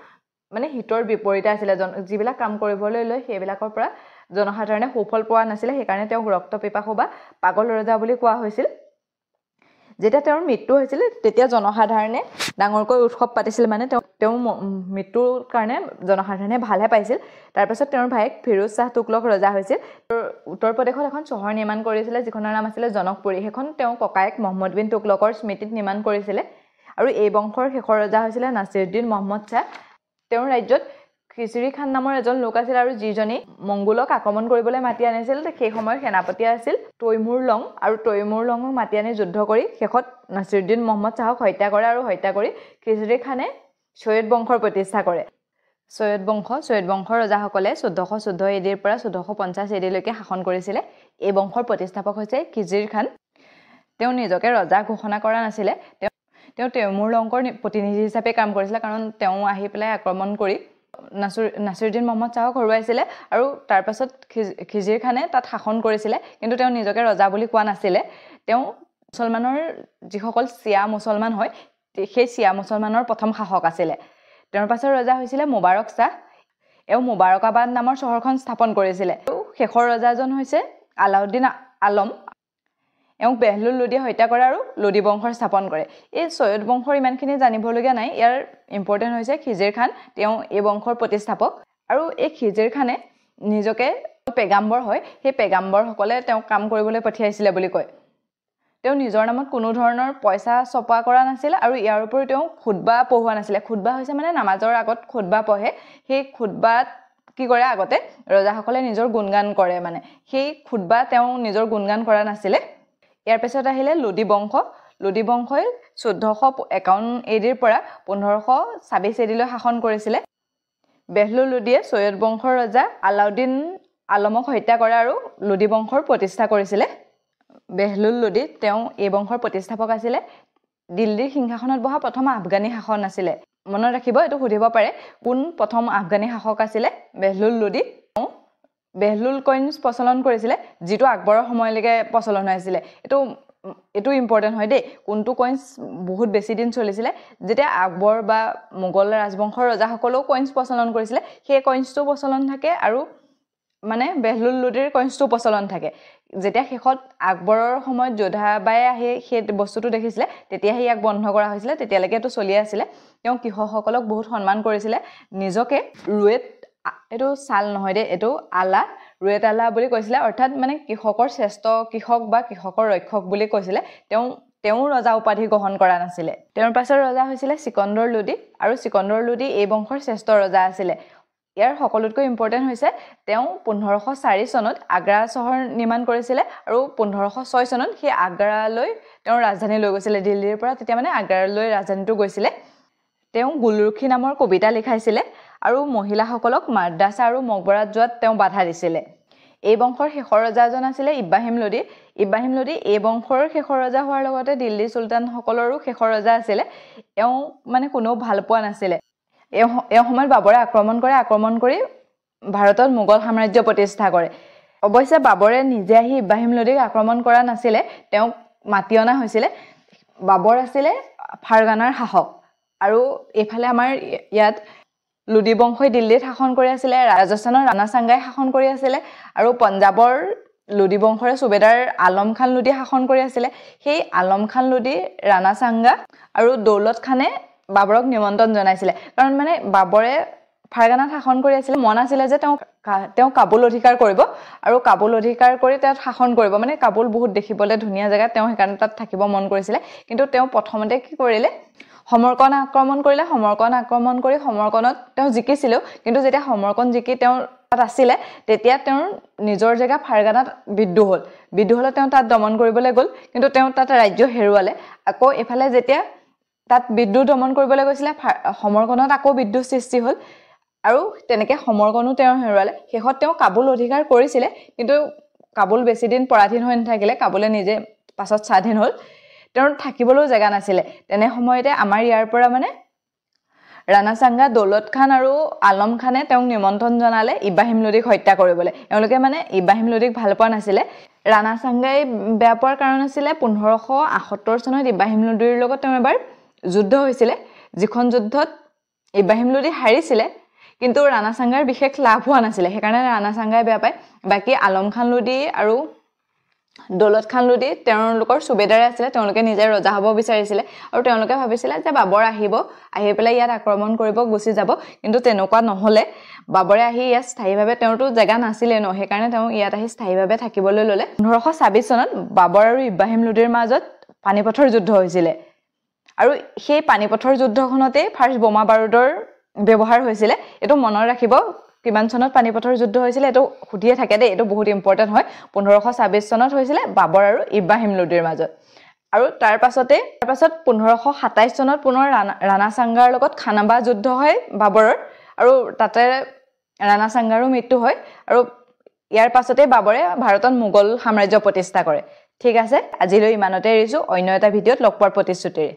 Speaker 1: মানে হিতৰ বিপৰীতে আছিলে যিবিলাক কাম কৰিবলৈ লৈ সেইবিলাকৰ পৰা জনসাধাৰণে সুফল পোৱা নাছিলে সেইকাৰণে তেওঁক ৰক্তপিপাসু বা পাগল ৰজা বুলি কোৱা হৈছিল যেতিয়া তেওঁৰ মৃত্যু হৈছিল তেতিয়া জনসাধাৰণে ডাঙৰকৈ উৎসৱ পাতিছিল মানে তেওঁ মৃত্যুৰ কাৰণে জনসাধাৰণে ভালহে পাইছিল তাৰ পাছত তেওঁৰ ভাইক ফিৰোজ শাহ তুগলক ৰজা হৈছিল উত্তৰ প্ৰদেশত এখন চহৰ নিৰ্মাণ কৰিছিলে যিখনৰ নাম আছিল জনকপুৰী সেইখন তেওঁ ককায়েক মহম্মদ বিন তুগলকৰ স্মৃতিত নিৰ্মাণ কৰিছিলে আৰু এই বংশৰ শেষৰ ৰজা হৈছিল নাছিৰুদ্দিন মহম্মদ শাহ তেওঁৰ ৰাজ্যত খিচিৰি খান নামৰ এজন লোক আছিল আৰু যিজনে মংগোলক আক্ৰমণ কৰিবলৈ মাতি আনিছিল সেই সময়ৰ সেনাপতি আছিল তৈমুৰ লং আৰু তৈমুৰ লঙক মাতি আনি যুদ্ধ কৰি শেষত নাছিৰুদ্দিন মহম্মদ শাহক হত্যা কৰে আৰু হত্যা কৰি খিচিৰি খানে সৈয়দ বংশৰ প্ৰতিষ্ঠা কৰে সৈয়দ বংশৰ ৰজাসকলে 1414 এডিৰ পৰা 1450 এডিলৈকে শাসন কৰিছিলে এই বংশৰ প্ৰতিষ্ঠাপক হৈছে খিচিৰি খান তেওঁ নিজকে ৰজা ঘোষণা কৰা নাছিলে তেওঁ তৈমুৰ লংকৰ প্ৰতিনিধি হিচাপে কাম কৰিছিলে কাৰণ তেওঁ আহি পেলাই আক্ৰমণ কৰি নাছিৰুদ্দিন মহম্মদ শ্বাহক হৰুৱাইছিলে আৰু তাৰ পাছত খিজিৰ খানে তাত শাসন কৰিছিলে কিন্তু তেওঁ নিজকে ৰজা বুলি কোৱা নাছিলে তেওঁ মুছলমানৰ যিসকল চিয়া মুছলমান হয় সেই চিয়া মুছলমানৰ প্ৰথম শাসক আছিলে তেওঁৰ পাছৰ ৰজা হৈছিলে মুবাৰক শ্বাহ এও মুবাৰকাবাদ নামৰ চহৰখন স্থাপন কৰিছিলে আৰু শেষৰ ৰজাজন হৈছে আলাউদ্দিন আলম এওঁক বেহলুল লোদীয়ে হত্যা কৰে আৰু লোদী বংশৰ স্থাপন কৰে এই সৈয়দ বংশৰ ইমানখিনি জানিবলগীয়া নাই ইয়াৰ ইম্পৰ্টেণ্ট হৈছে খিজিৰ খান তেওঁ এই বংশৰ প্ৰতিষ্ঠাপক আৰু এই খিজিৰ খানে নিজকে পেগাম্বৰ হয় সেই পেগাম্বৰসকলে তেওঁক কাম কৰিবলৈ পঠিয়াইছিলে বুলি কয় তেওঁ নিজৰ নামত কোনো ধৰণৰ পইচা ছপা কৰা নাছিল আৰু ইয়াৰ উপৰিও তেওঁ খুতবা পঢ়োৱা নাছিলে খুতবা হৈছে মানে নামাজৰ আগত খুতবা পঢ়ে সেই খুতবাত কি কৰে আগতে ৰজাসকলে নিজৰ গুণগান কৰে মানে সেই খুতবা তেওঁ নিজৰ গুণগান কৰা নাছিলে ইয়াৰ পিছত আহিলে লোদী বংশই 1451 এডিৰ পৰা 1526 এডিলৈ শাসন কৰিছিলে বেহলুল লোদীয়ে সৈয়দ বংশৰ ৰজা আলাউদ্দিন আলমক হত্যা কৰে আৰু লোদী বংশৰ প্ৰতিষ্ঠা কৰিছিলে বেহলুল লোদী তেওঁ এই বংশৰ প্ৰতিষ্ঠাপক আছিলে দিল্লীৰ সিংহাসনত বহা প্ৰথম আফগানী শাসক আছিলে মনত ৰাখিব এটো সুধিব পাৰে কোন প্ৰথম আফগানী শাসক আছিলে বেহলুল লোদী বেহলুল কইন্স প্ৰচলন কৰিছিলে যেটো আকবৰৰ সময়লৈকে প্ৰচলন হৈছিলে এটো ইম্পৰ্টেন্ট হয় দেই কোনটো কইন্স বহুত বেছি দিন চলিছিলে যেতিয়া আকবৰ বা মোগল ৰাজবংশৰ ৰজাসকলেও কইন্স প্ৰচলন কৰিছিলে সেই কইন্সটো প্ৰচলন থাকে আৰু মানে বেহলুল লোদীৰ কইন্সটো প্ৰচলন থাকে যেতিয়া শেষত আকবৰৰ সময়ত যোধাবাই আহি সেই বস্তুটো দেখিছিলে তেতিয়া ইয়াক বন্ধ কৰা হৈছিলে তেতিয়ালৈকে এটো চলি আছিল তেওঁ কৃষকসকলক বহুত সন্মান কৰিছিলে নিজকে ৰুৱেট এটো সাল নহয় দে এটো আলা ৰুৱেট আলা বুলি কৈছিলে অৰ্থাৎ মানে কৃষকৰ শ্ৰেষ্ঠ কৃষক বা কৃষকৰ ৰক্ষক বুলি কৈছিলে তেওঁ ৰজা উপাধি গ্ৰহণ কৰা নাছিলে তেওঁৰ পাছৰ ৰজা হৈছিলে সিকন্দৰ লোদী আৰু সিকন্দৰ লোদী এই বংশৰ শ্ৰেষ্ঠ ৰজা আছিলে ইয়াৰ সকলোতকৈ ইম্পৰ্টেন্ট হৈছে তেওঁ 1504 চনত আগ্ৰা চহৰ নিৰ্মাণ কৰিছিলে আৰু 1506 চনত সেই আগ্ৰালৈ তেওঁ ৰাজধানী লৈ গৈছিলে দিল্লীৰ পৰা তেতিয়া মানে আগ্ৰালৈ ৰাজধানীটো গৈছিলে তেওঁ গুলৰুখি নামৰ কবিতা লিখাইছিলে আৰু মহিলাসকলক মাদ্ৰাছা আৰু মকবৰাত যোৱাত তেওঁ বাধা দিছিলে এই বংশৰ শেষৰ ৰজাজন আছিল ইব্ৰাহিম লোদী এই বংশৰ শেষৰ ৰজা হোৱাৰ লগতে দিল্লী সুলতানসকলৰো শেষৰ ৰজা আছিল এওঁ মানে কোনো ভাল পোৱা নাছিল এই সময়ত বাবৰে আক্ৰমণ কৰি ভাৰতত মোগল সাম্ৰাজ্য প্ৰতিষ্ঠা কৰে অৱশ্যে বাবৰে নিজে আহি ইব্ৰাহিম লোদীক আক্ৰমণ কৰা নাছিল তেওঁ মাতি অনা হৈছিল বাবৰ আছিল ফাৰগানাৰ শাসক আৰু এফালে আমাৰ ইয়াত লোদী বংশই দিল্লীত শাসন কৰি আছিল ৰাজস্থানৰ ৰাণা সাংগাই শাসন কৰি আছিল আৰু পঞ্জাবৰ লোদী বংশৰে সুবেদাৰ আলম খান লোদী শাসন কৰি আছিল সেই আলম খান লোদী ৰাণা সাংগা আৰু দৌলত খানে বাবৰক নিমন্ত্ৰণ জনাইছিল কাৰণ মানে বাবৰে ফাৰগানাত শাসন কৰি আছিল মন আছিল যে তেওঁ কাবুল অধিকাৰ কৰিব আৰু কাবুল অধিকাৰ কৰি তাত শাসন কৰিব মানে কাবুল বহুত দেখিবলৈ ধুনীয়া জায়গা তেওঁ সেইকাৰণে তাত থাকিব মন কৰিছিল কিন্তু তেওঁ প্ৰথমতে কি কৰিলে সমৰকন আক্ৰমণ কৰি সমৰকনত তেওঁ জিকিছিল কিন্তু যেতিয়া সমৰকন জিকি তেওঁ তাত আছিল তেতিয়া তেওঁ নিজৰ জায়গা ফাৰগানাত বিদ্ৰোহ হল তেওঁ তাত দমন কৰিবলৈ গল কিন্তু তেওঁ তাত ৰাজ্য হেৰুৱালে আকৌ এফালে যেতিয়া তাত বিদ্ৰোহ দমন কৰিবলৈ গৈছিল সমৰকনত আকৌ বিদ্ৰোহ সৃষ্টি হল আৰু তেনেকে সমৰকনো তেওঁ হেৰুৱালে শেষত তেওঁ কাবুল অধিকাৰ কৰিছিল কিন্তু কাবুল বেছি দিন পৰাধীন হৈ নাথাকিলে কাবুলে নিজে পাছত স্বাধীন হল তেওঁৰ থাকিবলৈ জায়গা নাছিল তেনে সময়তে আমাৰ ইয়াৰ পৰা মানে ৰাণা সাংগা দৌলত খান আৰু আলম খানে তেওঁক নিমন্ত্ৰণ জনালে ইব্ৰাহিম লোদীক হত্যা কৰিবলৈ এওঁলোকে মানে ইব্ৰাহিম লোদীক ভাল পোৱা নাছিল ৰাণা সাংগাই বেয়া পোৱাৰ কাৰণ আছিল 1578 চনত ইব্ৰাহিম লোদীৰ লগত তেওঁ এবাৰ যুদ্ধ হৈছিল যিখন যুদ্ধত ইব্ৰাহিম লোদী হাৰিছিল কিন্তু ৰাণা সাংগাৰ বিশেষ লাভ হোৱা নাছিল সেইকাৰণে ৰাণা সাংগাই বেয়া পায় বাকি আলম খান লোদী আৰু দৌলত খান লোদী তেওঁলোকৰ সুবেদাৰ আছিল তেওঁলোকে নিজে ৰজা হ'ব বিচাৰিছিল আৰু তেওঁলোকে ভাবিছিল যে বাবৰ আহি পেলাই ইয়াত আক্ৰমণ কৰিব গুচি যাব কিন্তু তেনেকুৱা নহলে বাবৰে আহি ইয়াত স্থায়ীভাৱে তেওঁৰটো জায়গা নাছিল ন সেইকাৰণে তেওঁ ইয়াত আহি স্থায়ীভাৱে থাকিবলৈ ললে 1526 চনত বাবৰ আৰু ইব্ৰাহিম লোদীৰ মাজত পানিপথৰ যুদ্ধ হৈছিল আৰু সেই পানিপথৰ যুদ্ধখনতে ফাৰ্ষ্ট বোমা বাৰুদৰ ব্যৱহাৰ হৈছিল এটো মনত ৰাখিব কিমান চনত পানিপথৰ যুদ্ধ হৈছিল এটো খুটিয়ে থাকে দে এটো বহুত ইম্পৰ্টেন্ট হয় 1526 চনত হৈছিল বাবৰ আৰু ইব্ৰাহিম লোদীৰ মাজত আৰু তাৰ পাছত 1527 চনত পুনৰ ৰাণা সাংগাৰ লগত খানাবা যুদ্ধ হয় বাবৰৰ আৰু তাতে ৰাণা সাংগাৰো মৃত্যু হয় আৰু ইয়াৰ পাছতে বাবৰে ভাৰতত মোগল সাম্ৰাজ্য প্ৰতিষ্ঠা কৰে ঠিক আছে আজিলৈ ইমানতে এৰিছো অন্য এটা ভিডিঅত লগ পোৱাৰ প্ৰতিশ্ৰুতিৰে